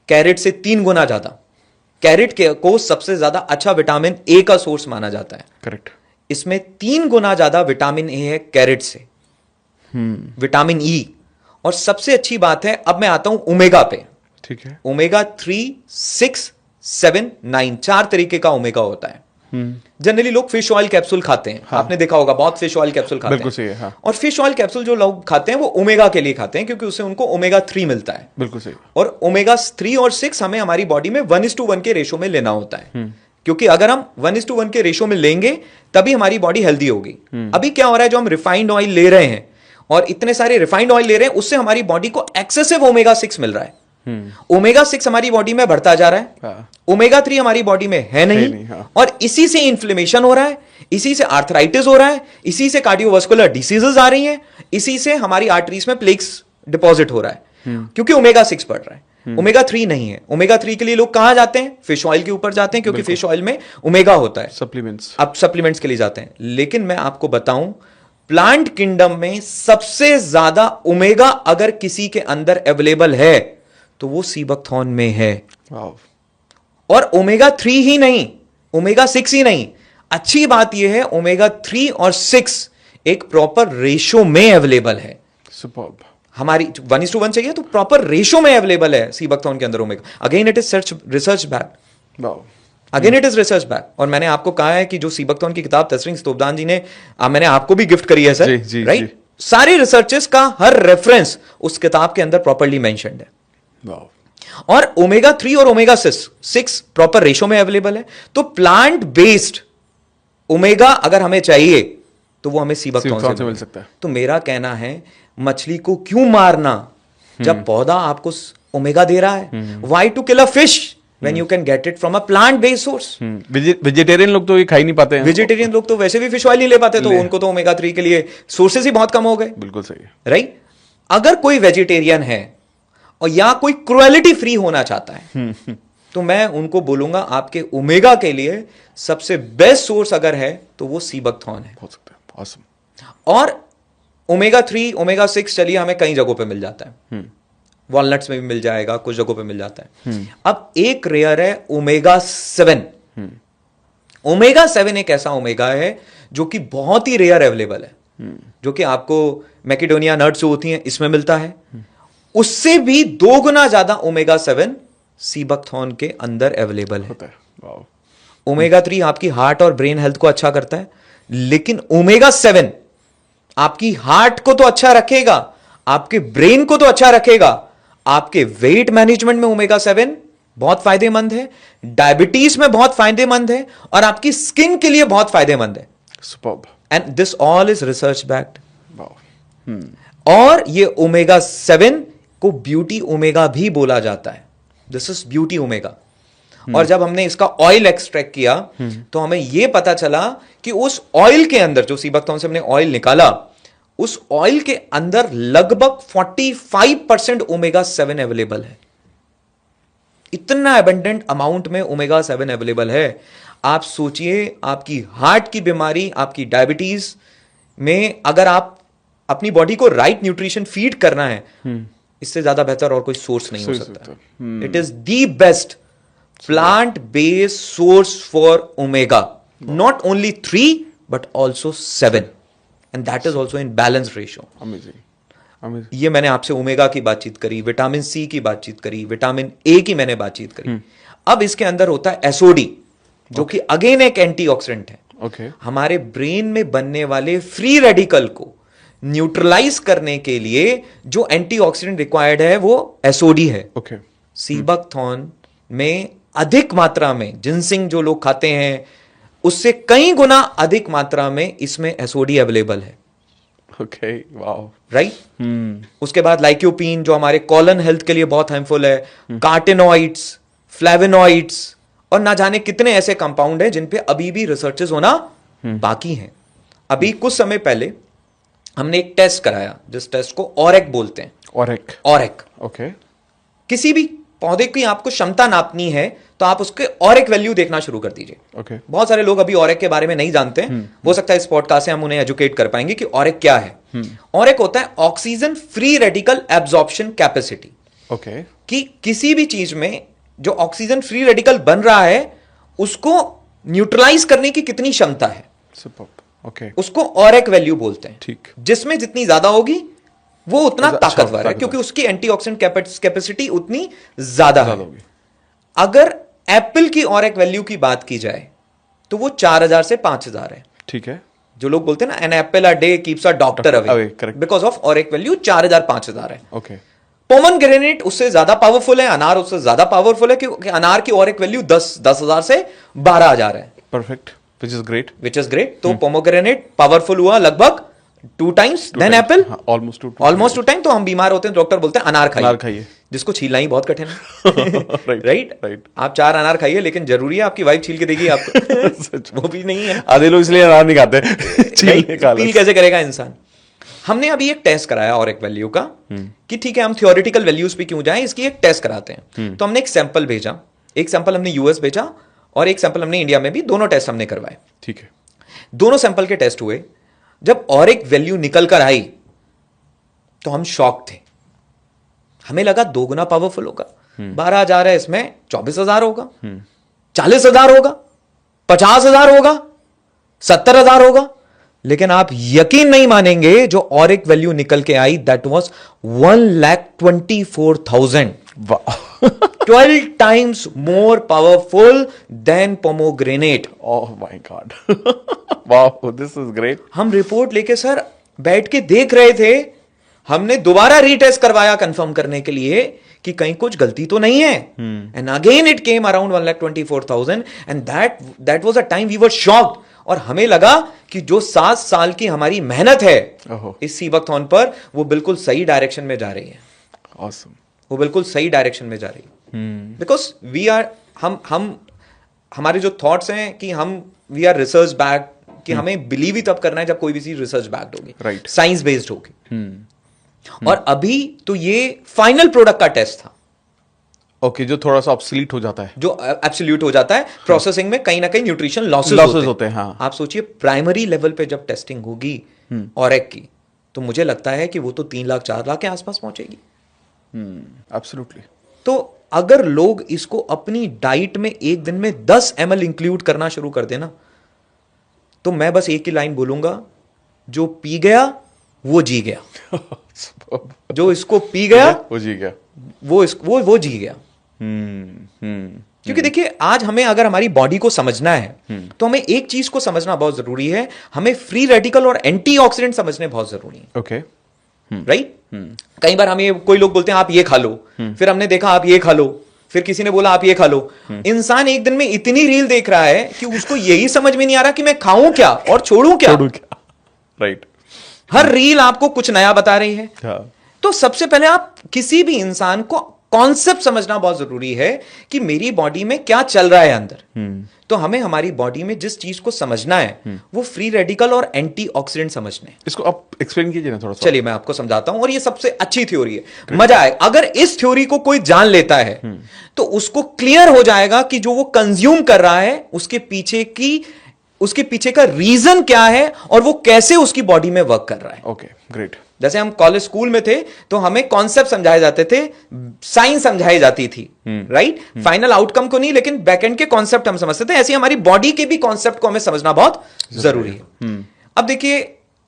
कैरेट से 3 गुना ज्यादा, कैरेट को सबसे ज्यादा अच्छा विटामिन ए का सोर्स माना जाता है।
करेक्ट। इसमें
3 गुना ज्यादा विटामिन ए है कैरेट से। विटामिन ई, और सबसे अच्छी बात है, अब मैं आता हूं ओमेगा पे।
ठीक है।
ओमेगा 3, 6, 7, 9 4 तरीके का ओमेगा होता है। जनरली लोग फिश ऑयल कैप्सूल खाते हैं, आपने देखा होगा बहुत फिश ऑयल कैप्सूल खाते
बिल्कुल सही है, हाँ।
और फिश ऑयल कैप्सूल जो लोग खाते हैं वो ओमेगा के लिए खाते हैं क्योंकि उससे उनको ओमेगा 3 मिलता है।
बिल्कुल सही।
और ओमेगा 3 और 6 हमें हमारी बॉडी में 1:1 के रेशो में लेना होता है, क्योंकि अगर हम 1:1 के रेशो में लेंगे तभी हमारी बॉडी हेल्दी होगी। अभी क्या हो रहा है, जो हम रिफाइंड ऑयल ले रहे हैं और इतने सारे रिफाइंड ऑयल ले रहे हैं, उससे हमारी बॉडी को एक्सेसिव ओमेगा 6 मिल रहा है। ओमेगा 6 हमारी बॉडी में बढ़ता जा रहा है,
हाँ।
ओमेगा 3 हमारी बॉडी में है नहीं,
हाँ।
और इसी से इन्फ्लेमेशन हो रहा है, इसी से आर्थराइटिस हो रहा है, इसी से कार्डियोवास्कुलर डिसीजेज आ रही हैं, इसी से हमारी आर्टरीज में प्लेक्स डिपॉजिट हो रहा है, क्योंकि ओमेगा 6 बढ़ रहा है। ओमेगा 3 नहीं है। ओमेगा 3 के लिए लोग कहां जाते हैं? फिश ऑयल के ऊपर जाते हैं, क्योंकि फिश ऑयल में ओमेगा होता है।
सप्लीमेंट्स,
अब सप्लीमेंट्स के लिए जाते हैं। लेकिन मैं आपको बताऊं, प्लांट किंगडम में सबसे ज्यादा ओमेगा अगर किसी के अंदर अवेलेबल है तो वो सीबकथॉर्न में है। और ओमेगा 3 ही नहीं, ओमेगा 6 ही नहीं, अच्छी बात यह है ओमेगा 3 और 6 एक प्रॉपर रेशो में अवेलेबल है।
सुपर्ब।
हमारी 1:1 चाहिए तो प्रॉपर रेशो में अवेलेबल है सीबकथॉर्न के अंदर omega. Again it is research back, again it is research back. और मैंने आपको कहा है कि जो सीबकथॉर्न की किताब तस्रीन तोबदान जी ने, मैंने आपको भी गिफ्ट करी है सर, राइट? सारे रिसर्चेस का हर रेफरेंस उस किताब के अंदर प्रॉपरली मेंशन्ड है। और ओमेगा 3 और ओमेगा 6 प्रॉपर रेशो में अवेलेबल है। तो प्लांट बेस्ड ओमेगा अगर हमें चाहिए तो वो हमें सीबकथॉर्न से मिल सकता है। तो मेरा कहना है, मछली को क्यों मारना जब पौधा आपको ओमेगा दे रहा है. Why to kill a fish when you can get it from a plant based source.
Vegetarian लोग तो ये खा ही नहीं पाते हैं.
वेजिटेरियन लोग तो वैसे भी फिश ऑयल नहीं ले पाते, तो उनको तो ओमेगा 3 के लिए सोर्सेस ही बहुत कम हो गए.
बिल्कुल सही है.
राइट. अगर कोई वेजिटेरियन है और या कोई क्रुएलिटी फ्री होना चाहता है, तो मैं उनको बोलूंगा आपके ओमेगा के लिए सबसे बेस्ट सोर्स अगर है तो वो सीबकथॉर्न है.
हो सकता है. ऑसम.
और ओमेगा 3 ओमेगा 6 चलिए हमें कई जगहों पे मिल जाता है. वॉलनट्स में भी मिल जाएगा, कुछ जगहों पे मिल जाता है. अब एक रेयर है ओमेगा 7. ओमेगा 7 एक ऐसा ओमेगा है जो कि बहुत ही रेयर अवेलेबल है, जो कि आपको मैकेडोनिया नट्स जो होती हैं इसमें मिलता है. उससे भी 2 गुना ज्यादा ओमेगा 7 सीबकथॉर्न के अंदर अवेलेबल है.
वाओ.
ओमेगा 3 आपकी हार्ट और ब्रेन हेल्थ को अच्छा करता है, लेकिन ओमेगा 7 आपकी हार्ट को तो अच्छा रखेगा, आपके ब्रेन को तो अच्छा रखेगा, आपके वेट मैनेजमेंट में ओमेगा 7 बहुत फायदेमंद है, डायबिटीज में बहुत फायदेमंद है, और आपकी स्किन के लिए बहुत फायदेमंद है.
Superb.
And this all is research backed.
Wow.
और ये ओमेगा 7 को ब्यूटी ओमेगा भी बोला जाता है. This is beauty omega. और जब हमने इसका ऑयल एक्सट्रैक्ट किया तो हमें यह पता चला कि उस ऑयल के अंदर, जो सीबकथॉर्न से हमने ऑयल निकाला, उस ऑयल के अंदर लगभग 45% ओमेगा 7 अवेलेबल है. इतना एबंडेंट अमाउंट में ओमेगा 7 अवेलेबल है. आप सोचिए, आपकी हार्ट की बीमारी, आपकी डायबिटीज में अगर आप अपनी बॉडी को राइट न्यूट्रिशन फीड करना है, इससे ज्यादा बेहतर और कोई सोर्स नहीं हो सकता. It is the best plant based source for omega. Not only 3 but also 7. And that is also in balanced ratio.
Amazing. Amazing.
ये मैंने आपसे ओमेगा की बातचीत करी, विटामिन सी की बातचीत करी, विटामिन ए की मैंने बातचीत करी. अब इसके अंदर होता है एसओडी, जो कि अगेन एक एंटीऑक्सीडेंट है.
Okay.
हमारे ब्रेन में बनने वाले फ्री रेडिकल को न्यूट्रलाइज करने के लिए जो एंटीऑक्सीडेंट रिक्वायर्ड है वो एसओडी है.
Okay.
सीबकथॉर्न में अधिक मात्रा में, जिनसिंग जो लोग खाते हैं उससे कई गुना अधिक मात्रा में इसमें एसओडी अवेलेबल है.
Okay. Wow.
राइट. उसके बाद लाइक्योपीन जो हमारे कॉलन हेल्थ के लिए बहुत हार्मफुल है, कार्टेनॉइड्स, फ्लेवेनॉइड्स, और ना जाने कितने ऐसे कंपाउंड हैं जिन पे अभी भी रिसर्चेस होना बाकी हैं. अभी कुछ समय पहले हमने एक टेस्ट कराया, जिस टेस्ट को ऑरेक बोलते हैं. ऑरेक.
Okay.
किसी भी पौधे की आपको क्षमता नापनी है तो आप उसके ऑरेक वैल्यू देखना शुरू कर दीजिए.
Okay.
बहुत सारे लोग अभी ऑरेक के बारे में नहीं जानते हैं. हो सकता है इस पॉडकास्ट से हम उन्हें एजुकेट कर पाएंगे कि ऑरेक क्या है. ऑरेक होता है oxygen free radical absorption capacity.
Okay.
कि किसी भी चीज में जो ऑक्सीजन फ्री रेडिकल बन रहा है उसको न्यूट्रलाइज करने की कितनी क्षमता है,
Superb. Okay.
उसको ऑरेक वैल्यू बोलते हैं.
ठीक.
जिसमें जितनी ज्यादा होगी वो उतना
अच्छा,
ताकतवर है,
ताकतवर.
क्योंकि उसकी एंटीऑक्सीडेंट कैपेसिटी उतनी ज्यादा है.
होगी.
अगर एप्पल की ऑरेक वैल्यू की बात की जाए तो वो 4000 से 5000 है.
ठीक है.
जो लोग बोलते हैं ना, an apple a day keeps a doctor away,
correct.
Because of ORAC value 4000-5000 है.
Okay.
पोमेग्रेनेट उससे ज्यादा पावरफुल है, अनार उससे ज्यादा पावरफुल है, क्योंकि अनार की ऑरेक वैल्यू 10,000 से 12,000 है.
Perfect. Which is great.
Which is great. तो पोमेग्रेनेट पावरफुल हुआ लगभग 2 times than apple.
Almost 2.
Almost 2 time. तो हम बीमार होते हैं, डॉक्टर बोलते हैं अनार खाइए, जिसको छीलना ही बहुत कठिन है. राइट. आप 4 अनार खाइए, लेकिन जरूरी है आपकी वाइफ छील के देगी आपको? वो भी नहीं है.
आधे लोग इसलिए अनार नहीं खाते. छीलने का
फील कैसे करेगा इंसान. हमने अभी एक टेस्ट कराया ऑरेक वैल्यू का, कि ठीक है हम थियोरेटिकल वैल्यूज पे क्यों जाएं, इसकी एक टेस्ट कराते हैं. तो हमने एक सैंपल भेजा, एक सैंपल हमने यूएस भेजा और एक सैंपल हमने इंडिया में भी. दोनों टेस्ट हमने करवाए.
ठीक है.
दोनों सैंपल के टेस्ट हुए. जब ऑरेक वैल्यू निकल कर आई तो हम शॉक थे. हमें लगा 2 गुना पावरफुल होगा. 12,000 है, इसमें 24,000 होगा, 40,000 होगा, 50,000 होगा, 70,000 होगा. लेकिन आप यकीन नहीं मानेंगे, जो ऑरेक वैल्यू निकल के आई that was 1,24,000. 12 times more powerful than pomegranate.
Oh my God. Wow, this is great.
हम रिपोर्ट लेके सर बैठ के देख रहे थे. हमने दोबारा रीटेस्ट करवाया कंफर्म करने के लिए कि कहीं कुछ गलती तो नहीं है. And again it came around 1,24,000 and that was a time we were shocked. और हमें लगा कि जो 7 साल की हमारी मेहनत है इस सीबकथॉर्न पर, वो बिल्कुल सही डायरेक्शन में जा रही है.
Awesome.
वो बिल्कुल सही डायरेक्शन में जा रही है, बिकॉज वी आर हम हमारे जो थॉट्स हैं कि हम वी आर रिसर्च बैक, कि हमें बिलीव ही तब करना है जब कोई भी चीज रिसर्च बैक्ड होगी,
राइट,
साइंस बेस्ड होगी। और अभी तो ये फाइनल प्रोडक्ट का टेस्ट था,
ओके, जो थोड़ा सा ऑब्सोलीट हो जाता है,
जो एब्सोल्यूट हो जाता है प्रोसेसिंग में, कहीं ना कहीं न्यूट्रिशन लॉसेस
होते हैं। हाँ,
आप सोचिए प्राइमरी लेवल पे जब टेस्टिंग होगी ऑरेक की, तो मुझे लगता है कि वो तो 3 लाख 4 लाख के आसपास पहुंचेगी।
एब्सोल्युटली।
तो अगर लोग इसको अपनी डाइट में एक दिन में 10 ml इंक्लूड करना शुरू कर देना, तो मैं बस एक ही लाइन बोलूंगा, जो पी गया वो जी गया। जो इसको पी गया
वो जी गया,
वो जी गया। क्योंकि देखिए, आज हमें अगर हमारी बॉडी को समझना है तो हमें एक चीज को समझना बहुत जरूरी है, हमें फ्री रेडिकल और एंटीऑक्सीडेंट समझने बहुत जरूरी है।
Okay,
right. कई बार हमें कोई लोग बोलते हैं आप ये खा लो, फिर हमने देखा आप ये खा लो, फिर किसी ने बोला आप ये खा लो। इंसान एक दिन में इतनी रील देख रहा है कि उसको यही समझ में नहीं आ रहा कि मैं खाऊं क्या और छोड़ूं क्या।
राइट।
हर रील आपको कुछ नया बता रही है।
हाँ।
तो सबसे पहले आप किसी भी इंसान को कॉन्सेप्ट समझना बहुत जरूरी है कि मेरी बॉडी में क्या चल रहा है अंदर। तो हमें हमारी बॉडी में जिस चीज को समझना है वो फ्री रेडिकल और एंटीऑक्सीडेंट समझने।
इसको आप एक्सप्लेन कीजिए ना थोड़ा सा।
चलिए मैं आपको समझाता हूं, और ये सबसे अच्छी थ्योरी है, मजा आए। अगर इस थ्योरी को कोई जान लेता है तो उसको क्लियर हो जाएगा कि जो वो कंज्यूम कर रहा है उसके पीछे का रीजन क्या है और वो कैसे उसकी बॉडी में वर्क कर रहा है।
Okay, great.
जैसे हम कॉलेज स्कूल में थे तो हमें कॉन्सेप्ट समझाए जाते थे, साइंस समझाई जाती थी, राइट। फाइनल आउटकम को नहीं, लेकिन बैकएंड के कॉन्सेप्ट हम समझते थे। ऐसे हमारी बॉडी के भी कॉन्सेप्ट को हमें समझना बहुत जरूरी है। अब देखिए,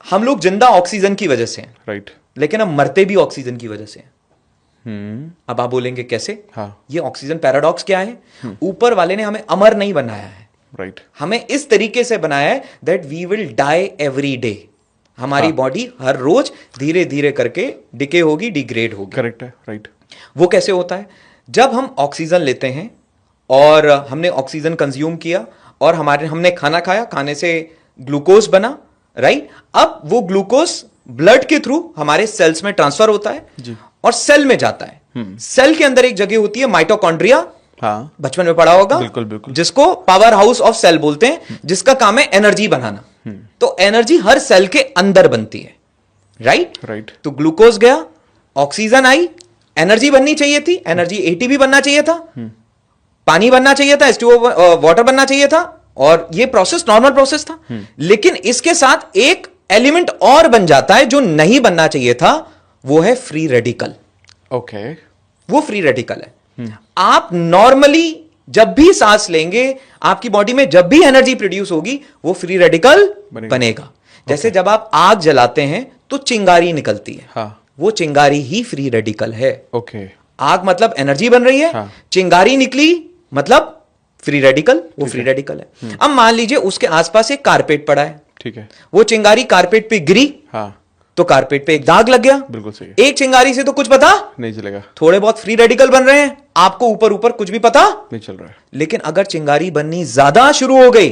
हम लोग जिंदा ऑक्सीजन की वजह से हैं,
राइट,
लेकिन हम मरते भी ऑक्सीजन की वजह से हैं। अब आप बोलेंगे कैसे?
हाँ।
ये ऑक्सीजन पैराडॉक्स क्या है? ऊपर वाले ने हमें अमर नहीं बनाया है,
राइट।
हमें इस तरीके से बनाया है that we will die every day. हमारी बॉडी हर रोज धीरे धीरे करके डिके होगी, डिग्रेड होगी।
करेक्ट है, राइट।
वो कैसे होता है? जब हम ऑक्सीजन लेते हैं और हमने ऑक्सीजन कंज्यूम किया और हमने खाना खाया, खाने से ग्लूकोज बना, राइट। अब वो ग्लूकोज ब्लड के थ्रू हमारे सेल्स में ट्रांसफर होता है
जी।
और सेल में जाता है। सेल के अंदर एक जगह होती है माइटोकॉन्ड्रिया,
हाँ,
बचपन में पढ़ा होगा,
बिल्कुल बिल्कुल,
जिसको पावर हाउस ऑफ सेल बोलते हैं, जिसका काम है एनर्जी बनाना। तो एनर्जी हर सेल के अंदर बनती है, राइट।
राइट।
तो ग्लूकोज गया, ऑक्सीजन आई, एनर्जी बननी चाहिए थी, एनर्जी एटीपी बनना चाहिए था, पानी बनना चाहिए था, H2O वाटर बनना चाहिए था, और ये प्रोसेस नॉर्मल प्रोसेस था। लेकिन इसके साथ एक एलिमेंट और बन जाता है जो नहीं बनना चाहिए था, वो है फ्री रेडिकल।
ओके,
वो फ्री रेडिकल है। आप नॉर्मली जब भी सांस लेंगे, आपकी बॉडी में जब भी एनर्जी प्रोड्यूस होगी, वो फ्री रेडिकल बनेगा। जैसे जब आप आग जलाते हैं तो चिंगारी निकलती है,
हाँ,
वो चिंगारी ही फ्री रेडिकल है।
ओके।
आग मतलब एनर्जी बन रही है,
हाँ।
चिंगारी निकली मतलब फ्री रेडिकल, वो फ्री रेडिकल है। अब मान लीजिए उसके आसपास एक कारपेट पड़ा है,
ठीक है,
वो चिंगारी कारपेट पे गिरी,
हाँ,
तो कारपेट पे एक दाग लग गया।
बिल्कुल सही है।
एक चिंगारी से तो कुछ पता
नहीं चलेगा,
थोड़े बहुत फ्री रेडिकल बन रहे हैं, आपको ऊपर ऊपर कुछ भी पता
नहीं चल रहा है।
लेकिन अगर चिंगारी बननी ज्यादा शुरू हो गई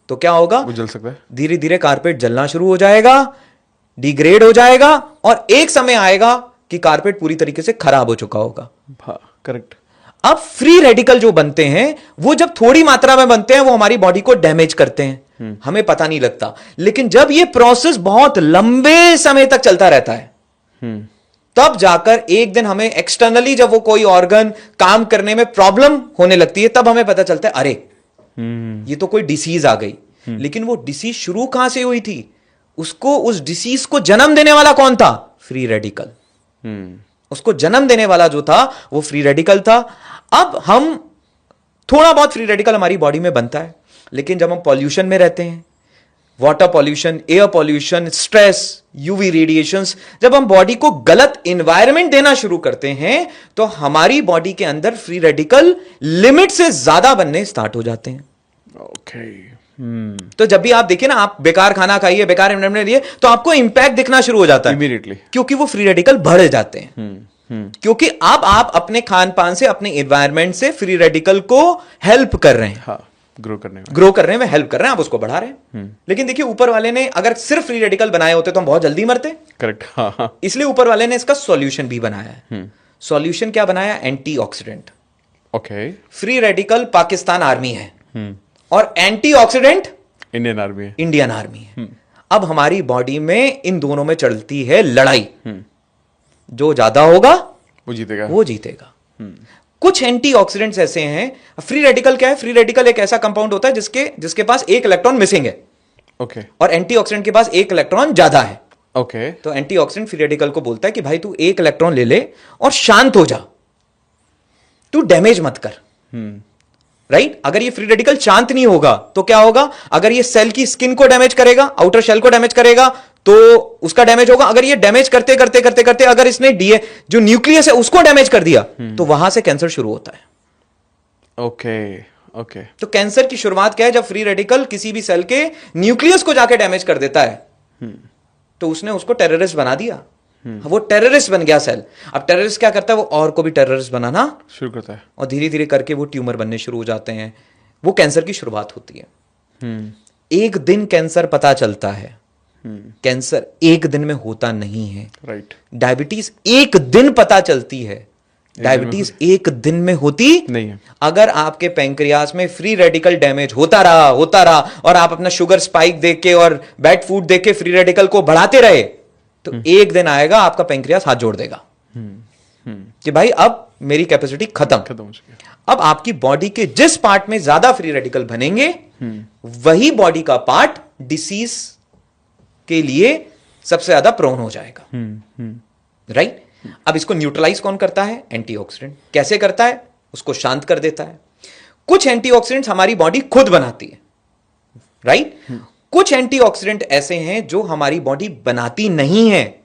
तो क्या होगा?
वो जल सकता है,
धीरे धीरे कारपेट जलना शुरू हो जाएगा, डिग्रेड हो जाएगा, और एक समय आएगा कि कारपेट पूरी तरीके से खराब हो चुका होगा।
हाँ, करेक्ट।
अब फ्री रेडिकल जो बनते हैं, वो जब थोड़ी मात्रा में बनते हैं, वो हमारी बॉडी को डैमेज करते हैं, हमें पता नहीं लगता। लेकिन जब ये प्रोसेस बहुत लंबे समय तक चलता रहता है, तब जाकर एक दिन हमें एक्सटर्नली जब वो कोई ऑर्गन काम करने में प्रॉब्लम होने लगती है, तब हमें पता चलता है अरे ये तो कोई डिसीज आ गई। लेकिन वो डिसीज शुरू कहां से हुई थी? उस डिसीज को जन्म देने वाला कौन था? Free radical. उसको जन्म देने वाला जो था वो फ्री रेडिकल था। अब हम थोड़ा बहुत फ्री रेडिकल हमारी बॉडी में बनता है, लेकिन जब हम पॉल्यूशन में रहते हैं, water pollution, air pollution, stress, UV radiations, जब हम बॉडी को गलत एनवायरनमेंट देना शुरू करते हैं, तो हमारी बॉडी के अंदर फ्री रेडिकल लिमिट से ज्यादा बनने स्टार्ट हो जाते हैं।
ओके।
तो जब भी आप देखिए ना, आप बेकार खाना खाइए, बेकार एनवायरनमेंट लिए, तो आपको इंपैक्ट दिखना शुरू हो जाता है
इमीडिएटली,
क्योंकि वो फ्री रेडिकल बढ़ जाते हैं। क्योंकि अब आप अपने खान पान से, अपने एनवायरनमेंट से फ्री रेडिकल को हेल्प कर रहे हैं,
हाँ, ग्रो करने में
हेल्प कर रहे हैं, आप उसको बढ़ा रहे हैं। लेकिन देखिए, ऊपर वाले ने अगर सिर्फ फ्री रेडिकल बनाए होते तो हम बहुत जल्दी मरते।
करेक्ट, हाँ, हाँ।
इसलिए ऊपर वाले ने इसका सॉल्यूशन भी बनाया है। सॉल्यूशन क्या बनाया? Antioxidant.
Okay.
Free radical Pakistan army है और एंटीऑक्सीडेंट
इंडियन आर्मी है।
इंडियन आर्मी है। अब हमारी बॉडी में इन दोनों में चलती है लड़ाई। जो ज्यादा होगा
वो जीतेगा।
वो जीतेगा। कुछ एंटीऑक्सीडेंट्स ऐसे हैं। फ्री रेडिकल क्या है? फ्री रेडिकल एक ऐसा कंपाउंड होता है जिसके पास एक इलेक्ट्रॉन मिसिंग है
ओके।
और एंटीऑक्सीडेंट के पास एक इलेक्ट्रॉन ज्यादा है।
ओके।
तो एंटीऑक्सीडेंट फ्री रेडिकल को बोलता है कि भाई तू एक इलेक्ट्रॉन ले ले और शांत हो जा, तू डैमेज मत कर। राइट? अगर ये फ्री रेडिकल शांत नहीं होगा तो क्या होगा? अगर ये सेल की स्किन को डैमेज करेगा, आउटर शेल को डैमेज करेगा तो उसका डैमेज होगा। अगर ये डैमेज करते करते करते करते अगर इसने जो न्यूक्लियस है उसको डैमेज कर दिया तो वहां से कैंसर शुरू होता है।
ओके। ओके।
तो कैंसर की शुरुआत क्या है? जब फ्री रेडिकल किसी भी सेल के न्यूक्लियस को जाके डैमेज कर देता है तो उसने उसको टेररिस्ट बना दिया। वो टेररिस्ट बन गया सेल। अब टेररिस्ट क्या करता है? वो और को भी टेररिस्ट बनाना
शुरू करता है
और धीरे धीरे करके वो ट्यूमर बनने शुरू हो जाते हैं। वो कैंसर की शुरुआत होती है। एक दिन कैंसर पता चलता है। कैंसर एक दिन में होता नहीं है।
राइट।
डायबिटीज एक दिन पता चलती है। डायबिटीज एक दिन में होती
नहीं है।
अगर आपके पैंक्रियास में फ्री रेडिकल डैमेज होता रहा और आप अपना शुगर स्पाइक देख के और बैड फूड देख के फ्री रेडिकल को बढ़ाते रहे तो एक दिन आएगा आपका पैंक्रियास हाथ जोड़ देगा कि भाई अब मेरी कैपेसिटी खत्म
हो चुकी है।
अब आपकी बॉडी के जिस पार्ट में ज्यादा फ्री रेडिकल बनेंगे वही बॉडी का पार्ट डिसीज के लिए सबसे ज्यादा प्रोन हो जाएगा। राइट? अब इसको न्यूट्रलाइज कौन करता है? एंटीऑक्सीडेंट। कैसे करता है? उसको शांत कर देता है। कुछ एंटीऑक्सीडेंट्स हमारी बॉडी खुद बनाती है। राइट? कुछ एंटीऑक्सीडेंट ऐसे हैं जो हमारी बॉडी बनाती नहीं है,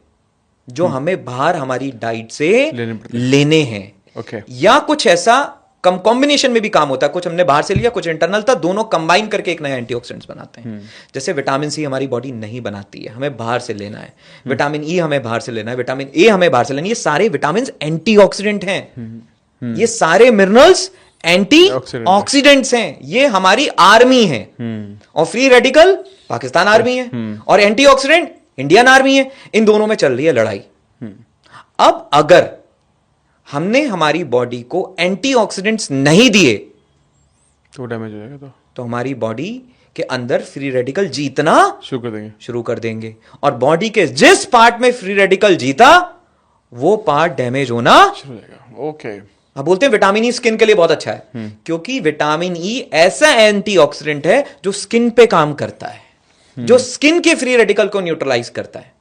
जो हमें बाहर हमारी डाइट से लेने हैं।
ओके।
या कुछ ऐसा कम कॉम्बिनेशन में भी काम होता है। कुछ हमने बाहर से लिया, कुछ इंटरनल था, दोनों कंबाइन करके एक नया एंटीऑक्सीडेंट्स बनाते हैं। जैसे विटामिन सी हमारी बॉडी नहीं बनाती है, हमें बाहर से लेना है। विटामिन ई हमें बाहर से लेना है, विटामिन ए हमें बाहर से लेना है। ये सारे विटामिन एंटीऑक्सीडेंट हैं। ये सारे मिनरल्स एंटीऑक्सीडेंट्स हैं। ये हमारी आर्मी है। और फ्री रेडिकल पाकिस्तान आर्मी है और एंटीऑक्सीडेंट इंडियन आर्मी है। इन दोनों में चल रही है लड़ाई। अब अगर हमने हमारी बॉडी को एंटीऑक्सीडेंट्स नहीं दिए
तो डैमेज हो जाएगा।
तो हमारी बॉडी के अंदर फ्री रेडिकल जीतना शुरू कर देंगे और बॉडी के जिस पार्ट में फ्री रेडिकल जीता वो पार्ट डैमेज होना
शुरू हो जाएगा। ओके।
अब बोलते हैं विटामिन ई स्किन के लिए बहुत अच्छा है क्योंकि विटामिन ई ऐसा एंटीऑक्सीडेंट है जो स्किन पे काम करता है, जो स्किन के फ्री रेडिकल को न्यूट्रलाइज करता है।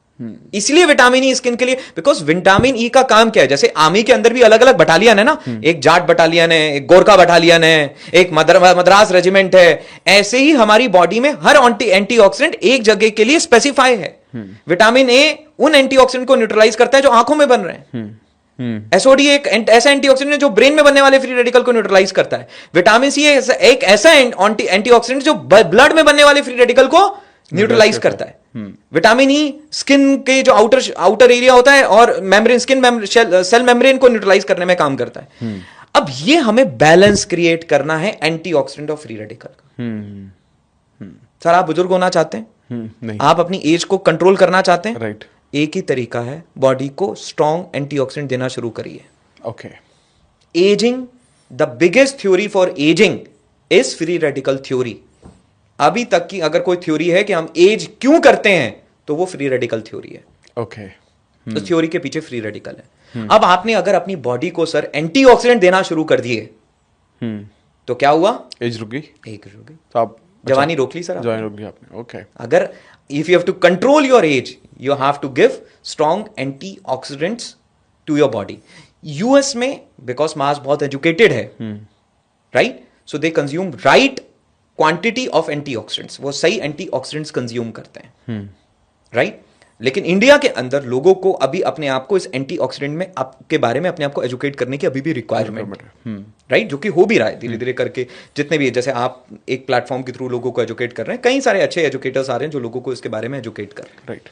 इसलिए विटामिन ई स्किन के लिए, बिकॉज विटामिन ई का काम क्या है? जैसे आर्मी के अंदर भी अलग अलग बटालियन है ना, एक जाट बटालियन है, एक गोरखा बटालियन है, एक मद्रास रेजिमेंट है। ऐसे ही हमारी बॉडी में हर एंटीऑक्सीडेंट एक जगह के लिए स्पेसिफाई है। विटामिन ए उन एंटीऑक्सीडेंट को न्यूट्रलाइज करता है जो आंखों में बन रहे हैं। एसओडी एक ऐसा एंटीऑक्सीडेंट है जो ब्रेन में बनने वाले फ्री रेडिकल को न्यूट्रलाइज करता है। विटामिन सी एक ऐसा एंटीऑक्सीडेंट जो ब्लड में बनने वाले फ्री रेडिकल को न्यूट्रलाइज करता है। विटामिन ई स्किन के जो आउटर एरिया होता है और मेम्ब्रेन सेल मेम्ब्रेन को न्यूट्रलाइज करने में काम करता है। अब ये हमें बैलेंस क्रिएट करना है एंटीऑक्सीडेंट और फ्री रेडिकल का। सर आप बुजुर्ग होना चाहते हैं?
नहीं।
आप अपनी एज को कंट्रोल करना चाहते हैं?
राइट।
एक ही तरीका है, बॉडी को स्ट्रॉन्ग एंटीऑक्सीडेंट देना शुरू करिए।
Okay.
Ageing, the biggest theory for ageing is free radical theory. अभी तक की अगर कोई थ्योरी है कि हम एज क्यों करते हैं तो वो फ्री रेडिकल थ्योरी है।
ओके।
तो थ्योरी के पीछे फ्री रेडिकल है। अब आपने अगर अपनी बॉडी को सर एंटीऑक्सीडेंट देना शुरू कर दिए तो क्या हुआ?
एज रुक गई।
एज रुक गई।
तो आप
जवानी रोक ली सर।
जवानी रोक ली आपने। ओके।
अगर if you have to control your age you have to give strong antioxidants to your body. US में बिकॉज मास बहुत एजुकेटेड है, right, so they consume right quantity of antioxidants. वो सही एंटीऑक्सीडेंट्स कंज्यूम करते हैं, right. लेकिन India के अंदर लोगों को अभी अपने आप को इस एंटीऑक्सीडेंट में के बारे में अपने आप को एजुकेट करने की अभी भी रिक्वायरमेंट है, राइट, जो कि हो भी रहा है धीरे धीरे करके। जितने भी जैसे आप एक प्लेटफॉर्म के थ्रू लोगों को एजुकेट कर रहे हैं, कई सारे अच्छे एजुकेटर्स आ रहे हैं जो लोगों को इसके बारे में एजुकेट कर रहे हैं,
राइट।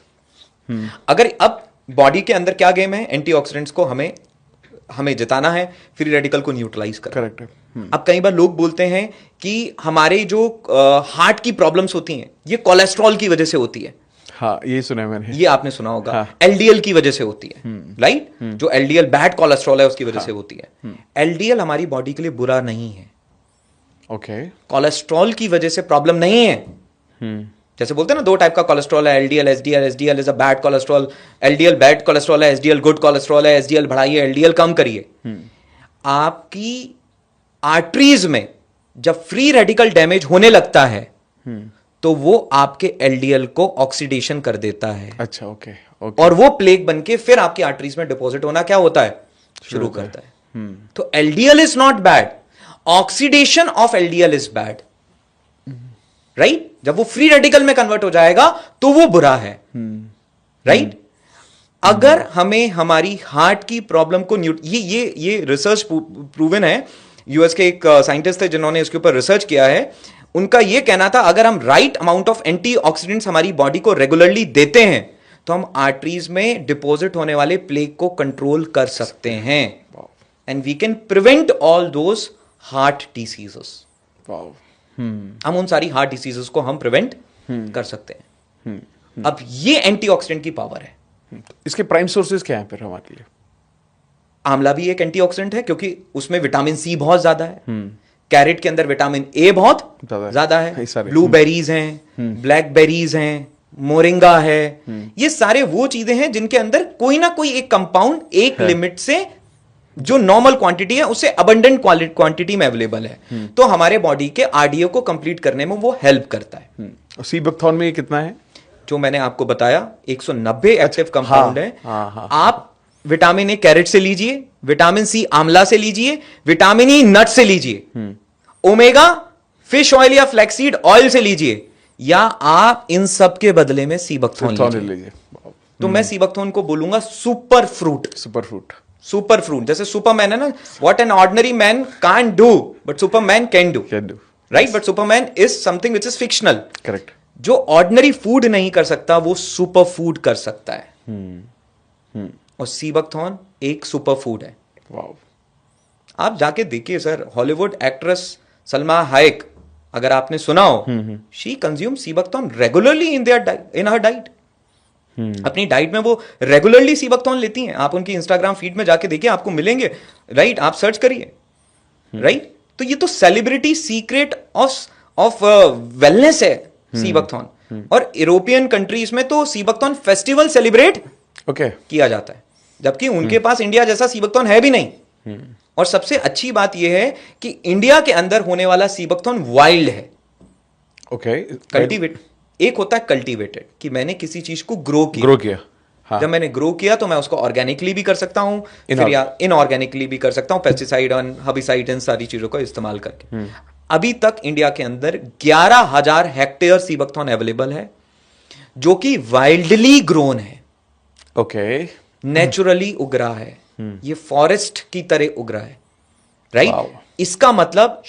अगर अब बॉडी के अंदर क्या गेम है, एंटीऑक्सीडेंट्स को हमें जिताना है, फ्री रेडिकल को न्यूट्रलाइज करना।
करेक्ट है।
अब कई बार लोग बोलते हैं कि हमारे जो हार्ट की प्रॉब्लम्स होती हैं ये कोलेस्ट्रॉल की वजह से होती है।
हाँ, ये सुना है मैंने।
ये आपने सुना होगा।
हाँ।
एलडीएल की वजह से होती है, राइट? जो एलडीएल बैड कोलेस्ट्रॉल है उसकी वजह से होती है। एलडीएल हमारी बॉडी के लिए बुरा नहीं है।
ओके।
कोलेस्ट्रॉल की वजह से प्रॉब्लम नहीं है। जैसे बोलते हैं ना, दो टाइप का कोलेस्ट्रॉल है, LDL, SDL. SDL is a bad cholesterol, LDL bad cholesterol है, एसडीएल गुड कोलेस्ट्रॉल है। एसडीएल बढ़ाइए, एलडीएल कम करिए। आपकी आर्टरीज में जब फ्री रेडिकल डैमेज होने लगता है तो वो आपके एलडीएल को ऑक्सीडेशन कर देता है।
अच्छा, ओके ओके।
और वो प्लेग बन के फिर आपकी आर्टरीज में डिपॉजिट होना क्या होता है, शुरू करता है। तो LDL is not bad, oxidation of LDL is bad, right? जब वो फ्री रेडिकल में कन्वर्ट हो जाएगा तो वो बुरा है, राइट? अगर हमें हमारी हार्ट की प्रॉब्लम को ये रिसर्च प्रूवन है। यूएस के एक साइंटिस्ट थे जिन्होंने इसके ऊपर रिसर्च किया है। उनका यह कहना था, अगर हम राइट अमाउंट ऑफ एंटीऑक्सीडेंट्स हमारी बॉडी को रेगुलरली देते हैं तो हम आर्टरीज में डिपॉजिट होने वाले प्लेग को कंट्रोल कर सकते हैं, and we can prevent all those heart diseases. हम उन सारी हार्ट डिसीजेस को हम प्रिवेंट कर सकते हैं। अब ये एंटीऑक्सीडेंट की पावर है।
इसके प्राइम सोर्सेज क्या हैं फिर हमारे लिए?
आंवला भी एक एंटीऑक्सीडेंट है क्योंकि उसमें विटामिन सी बहुत ज्यादा है। कैरेट के अंदर विटामिन ए बहुत ज्यादा है। ब्लूबेरीज हैं, ब्लैकबेरीज हैं, मोरिंगा है। ये सारे वो चीजें हैं जिनके अंदर कोई ना कोई एक कंपाउंड एक लिमिट से, जो नॉर्मल क्वांटिटी है उससे अबंडेंट क्वांटिटी में अवेलेबल है, तो हमारे बॉडी के आरडीओ को कंप्लीट करने में वो हेल्प करता है।
सीबकथॉर्न में ये कितना है?
जो मैंने आपको बताया 190 एक्टिव कंपाउंड है।
हाँ।
आप विटामिन ए कैरेट से लीजिए, विटामिन सी आंवला से लीजिए, विटामिन ई नट से लीजिए, ओमेगा फिश ऑयल या फ्लैक्सीड ऑयल से लीजिए, या आप इन सब के बदले में सीबकथॉर्न लीजिए। तो मैं सीबकथॉर्न को बोलूंगा सुपर फ्रूट। सुपर फ्रूट, जैसे सुपरमैन है ना, what an ordinary man can't do but Superman can do, right? But Superman is something which is fictional.
Correct.
जो ऑर्डिनरी फूड नहीं कर सकता वो सुपर फूड कर सकता है। और सीबकथॉर्न एक सुपर फूड है।
वाओ।
आप जाके देखिए sir, Hollywood actress Salma Hayek, अगर आपने सुना हो, she consume sea buckthorn regularly in her diet. अपनी डाइट में वो रेगुलरली सीबकथॉर्न लेती हैं। आप उनकी इंस्टाग्राम फीड में जाके देखिए, आपको मिलेंगे, राइट? आप सर्च करिए, राइट? तो ये तो सेलिब्रिटी सीक्रेट ऑफ वेलनेस है सीबकथॉर्न। और यूरोपियन कंट्रीज में तो सीबकथॉर्न फेस्टिवल सेलिब्रेट किया जाता है, जबकि उनके पास इंडिया जैसा सीबकथॉर्न है भी नहीं। और सबसे अच्छी बात यह है कि इंडिया के अंदर होने वाला सीबकथॉर्न वाइल्ड है। कल्टीवेट एक होता है कल्टीवेटेड, कि मैंने किसी चीज को ग्रो किया। हाँ। जब मैंने ग्रो किया तो मैं उसको ऑर्गेनिकली भी कर सकता हूं, फिर या इनऑर्गेनिकली भी कर सकता हूं, पेस्टिसाइड और हर्बिसाइड इन सारी चीजों का इस्तेमाल करके। अभी तक इंडिया के अंदर 11,000 हेक्टेयर सीबकथॉर्न अवेलेबल है, जो कि वाइल्डली ग्रोन है। नेचुरली उग रहा है, ये फॉरेस्ट की तरह उग रहा है, राइट? इसका मतलब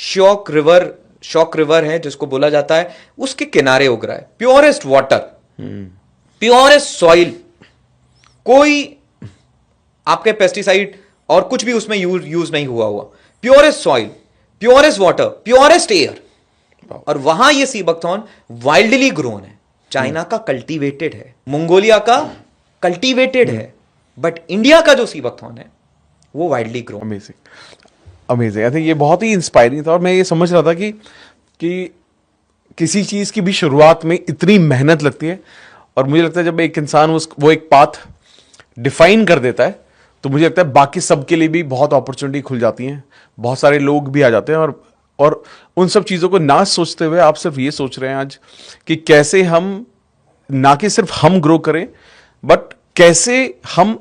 शॉक रिवर है जिसको बोला जाता है, उसके किनारे उग रहा है। प्योरेस्ट वाटर, प्योरेस्ट सॉइल, कोई आपके पेस्टिसाइड और कुछ भी उसमें यूज नहीं हुआ। Purest soil, purest water, purest air, और वहां ये सीबकथॉर्न वाइल्डली ग्रोन है। चाइना का कल्टीवेटेड है, मंगोलिया का कल्टीवेटेड है, बट इंडिया का जो सीबकथॉर्न है वो wildly grown.
Amazing. I think ये बहुत ही इंस्पायरिंग था। और मैं ये समझ रहा था कि किसी चीज की भी शुरुआत में इतनी मेहनत लगती है, और मुझे लगता है जब एक इंसान वो एक पाथ डिफाइन कर देता है तो मुझे लगता है बाकी सबके लिए भी बहुत अपॉर्चुनिटी खुल जाती हैं, बहुत सारे लोग भी आ जाते हैं। और उन सब चीज़ों को ना सोचते हुए आप सिर्फ ये सोच रहे हैं आज कि कैसे हम, ना कि सिर्फ हम ग्रो करें, बट कैसे हम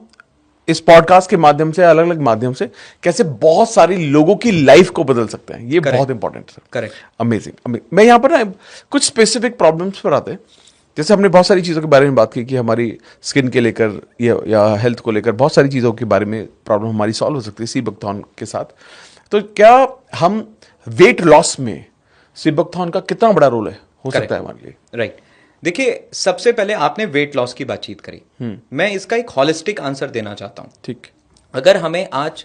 इस पॉडकास्ट के माध्यम से, अलग अलग माध्यम से, कैसे बहुत सारी लोगों की लाइफ को बदल सकते हैं। ये बहुत इंपॉर्टेंट है।
करेक्ट।
अमेजिंग। मैं यहाँ पर ना कुछ स्पेसिफिक प्रॉब्लम्स पर आते हैं। जैसे हमने बहुत सारी चीज़ों के बारे में बात की कि हमारी स्किन के लेकर या हेल्थ को लेकर बहुत सारी चीज़ों के बारे में प्रॉब्लम हमारी सॉल्व हो सकती है सीबकथॉर्न के साथ। तो क्या हम वेट लॉस में सीबकथॉर्न का कितना बड़ा रोल हो सकता है हमारे लिए?
राइट। देखिए, सबसे पहले आपने वेट लॉस की बातचीत करी, मैं इसका एक हॉलिस्टिक आंसर देना चाहता हूं।
ठीक।
अगर हमें आज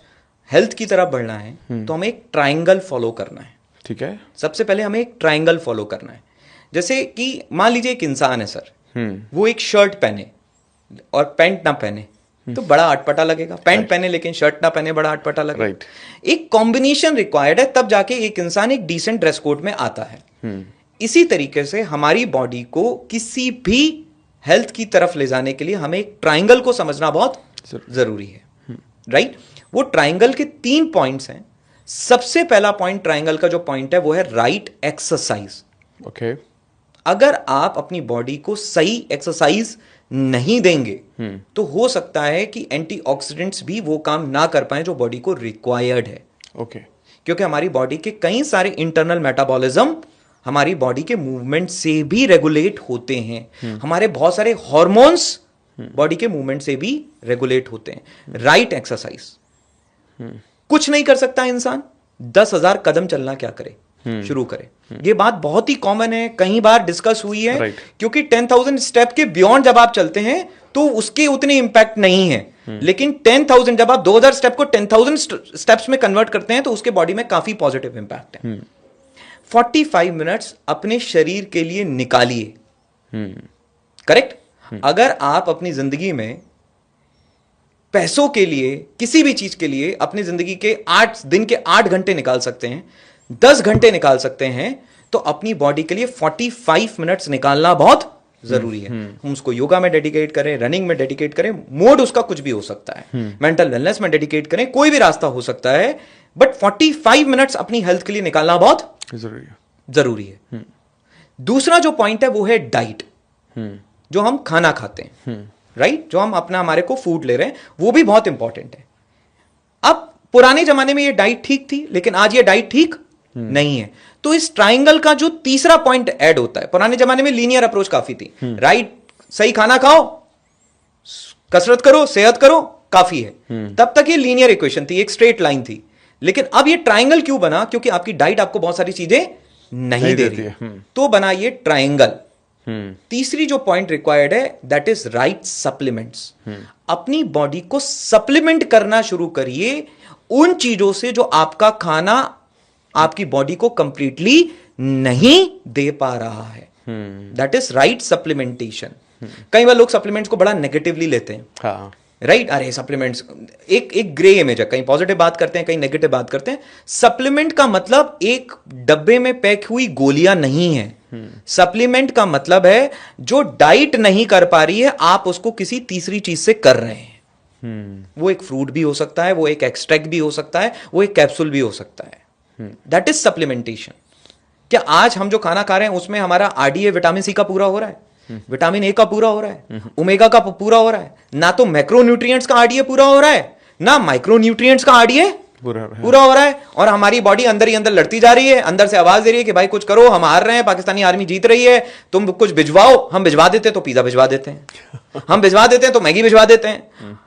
हेल्थ की तरफ बढ़ना है तो हमें एक ट्राइंगल फॉलो करना है।
ठीक है।
सबसे पहले हमें एक ट्राइंगल फॉलो करना है। जैसे कि मान लीजिए एक इंसान है सर, वो एक शर्ट पहने और पैंट ना पहने तो बड़ा अटपटा लगेगा, पैंट पहने लेकिन शर्ट ना पहने बड़ा अटपटा लगेगा।
Right.
एक कॉम्बिनेशन रिक्वायर्ड है, तब जाके एक इंसान एक डिसेंट ड्रेस कोड में आता है। इसी तरीके से हमारी बॉडी को किसी भी हेल्थ की तरफ ले जाने के लिए हमें एक ट्राइंगल को समझना बहुत जरूरी है, राइट? वो ट्राइंगल के 3 पॉइंट्स हैं। सबसे पहला पॉइंट ट्राइंगल का जो पॉइंट है वो है राइट एक्सरसाइज।
ओके।
अगर आप अपनी बॉडी को सही एक्सरसाइज नहीं देंगे तो हो सकता है कि एंटीऑक्सीडेंट्स भी वो काम ना कर पाए जो बॉडी को रिक्वायर्ड है।
ओके।
क्योंकि हमारी बॉडी के कई सारे इंटरनल मेटाबॉलिज्म हमारी बॉडी के मूवमेंट से भी रेगुलेट होते हैं। हमारे बहुत सारे हॉर्मोन्स बॉडी के मूवमेंट से भी रेगुलेट होते हैं। Right exercise. कुछ नहीं कर सकता इंसान, 10,000 कदम चलना क्या करे, शुरू करे। ये बात बहुत ही कॉमन है, कई बार डिस्कस हुई है।
Right.
क्योंकि 10,000 स्टेप के बियॉन्ड जब आप चलते हैं तो उसके उतने इंपैक्ट नहीं है, लेकिन 10,000 जब आप 2,000 स्टेप को 10,000 स्टेप्स में कन्वर्ट करते हैं तो उसके बॉडी में काफी पॉजिटिव इंपैक्ट है। 45 मिनट्स अपने शरीर के लिए निकालिए, करेक्ट? अगर आप अपनी जिंदगी में पैसों के लिए, किसी भी चीज के लिए अपनी जिंदगी के 8 दिन के 8 घंटे निकाल सकते हैं, 10 घंटे निकाल सकते हैं, तो अपनी बॉडी के लिए 45 मिनट्स निकालना बहुत जरूरी है। हम उसको योगा में डेडिकेट करें, रनिंग में डेडिकेट करें, मोड उसका कुछ भी हो सकता है, मेंटल वेलनेस में डेडिकेट करें, कोई भी रास्ता हो सकता है, बट 45 मिनट्स अपनी हेल्थ के लिए निकालना बहुत जरूरी है। दूसरा जो पॉइंट है वो है डाइट। जो हम खाना खाते हैं, राइट? जो हम अपना हमारे को फूड ले रहे हैं वो भी बहुत इंपॉर्टेंट है। अब पुराने जमाने में ये डाइट ठीक थी, लेकिन आज ये डाइट ठीक नहीं है। तो इस ट्राइंगल का जो तीसरा पॉइंट ऐड होता है, पुराने जमाने में लीनियर अप्रोच काफी थी, राइट? सही खाना खाओ, कसरत करो, सेहत करो, काफी है। तब तक ये लीनियर इक्वेशन थी, एक स्ट्रेट लाइन थी। लेकिन अब ये ट्राइंगल क्यों बना? क्योंकि आपकी डाइट आपको बहुत सारी चीजें नहीं दे रही है, तो बना ये ट्राइंगल। तीसरी जो पॉइंट रिक्वायर्ड है दैट इज राइट सप्लीमेंट्स। अपनी बॉडी को सप्लीमेंट करना शुरू करिए उन चीजों से जो आपका खाना आपकी बॉडी को कंप्लीटली नहीं दे पा रहा है। That is right supplementation. कई बार लोग सप्लीमेंट्स को बड़ा नेगेटिवली लेते हैं,
हाँ,
राइट? अरे सप्लीमेंट्स, एक ग्रे इमेज है, कहीं पॉजिटिव बात करते हैं, कहीं नेगेटिव बात करते हैं। सप्लीमेंट का मतलब एक डब्बे में पैक हुई गोलियां नहीं है। सप्लीमेंट का मतलब है जो डाइट नहीं कर पा रही है, आप उसको किसी तीसरी चीज से कर रहे हैं। वो एक फ्रूट भी हो सकता है, वो एक एक्सट्रैक्ट भी हो सकता है, वो एक कैप्सूल भी हो सकता है। That is supplementation. क्या आज हम जो खाना खा रहे हैं उसमें हमारा आरडीए विटामिन सी का पूरा हो रहा है, विटामिन ए का पूरा हो रहा है, ओमेगा का पूरा हो रहा है? ना तो मैक्रोन्यूट्रिएंट्स का आरडीए पूरा हो रहा है, ना माइक्रोन्यूट्रिएंट्स का आरडीए पूरा हो रहा है। और हमारी बॉडी अंदर ही अंदर लड़ती जा रही है, अंदर से आवाज दे रही है कि भाई कुछ करो, हम हार रहे हैं, पाकिस्तानी आर्मी जीत रही है, तुम कुछ भिजवाओ। हम भिजवा देते हैं तो पिज्जा भिजवा देते हैं, हम भिजवा देते हैं तो मैगी भिजवा देते हैं,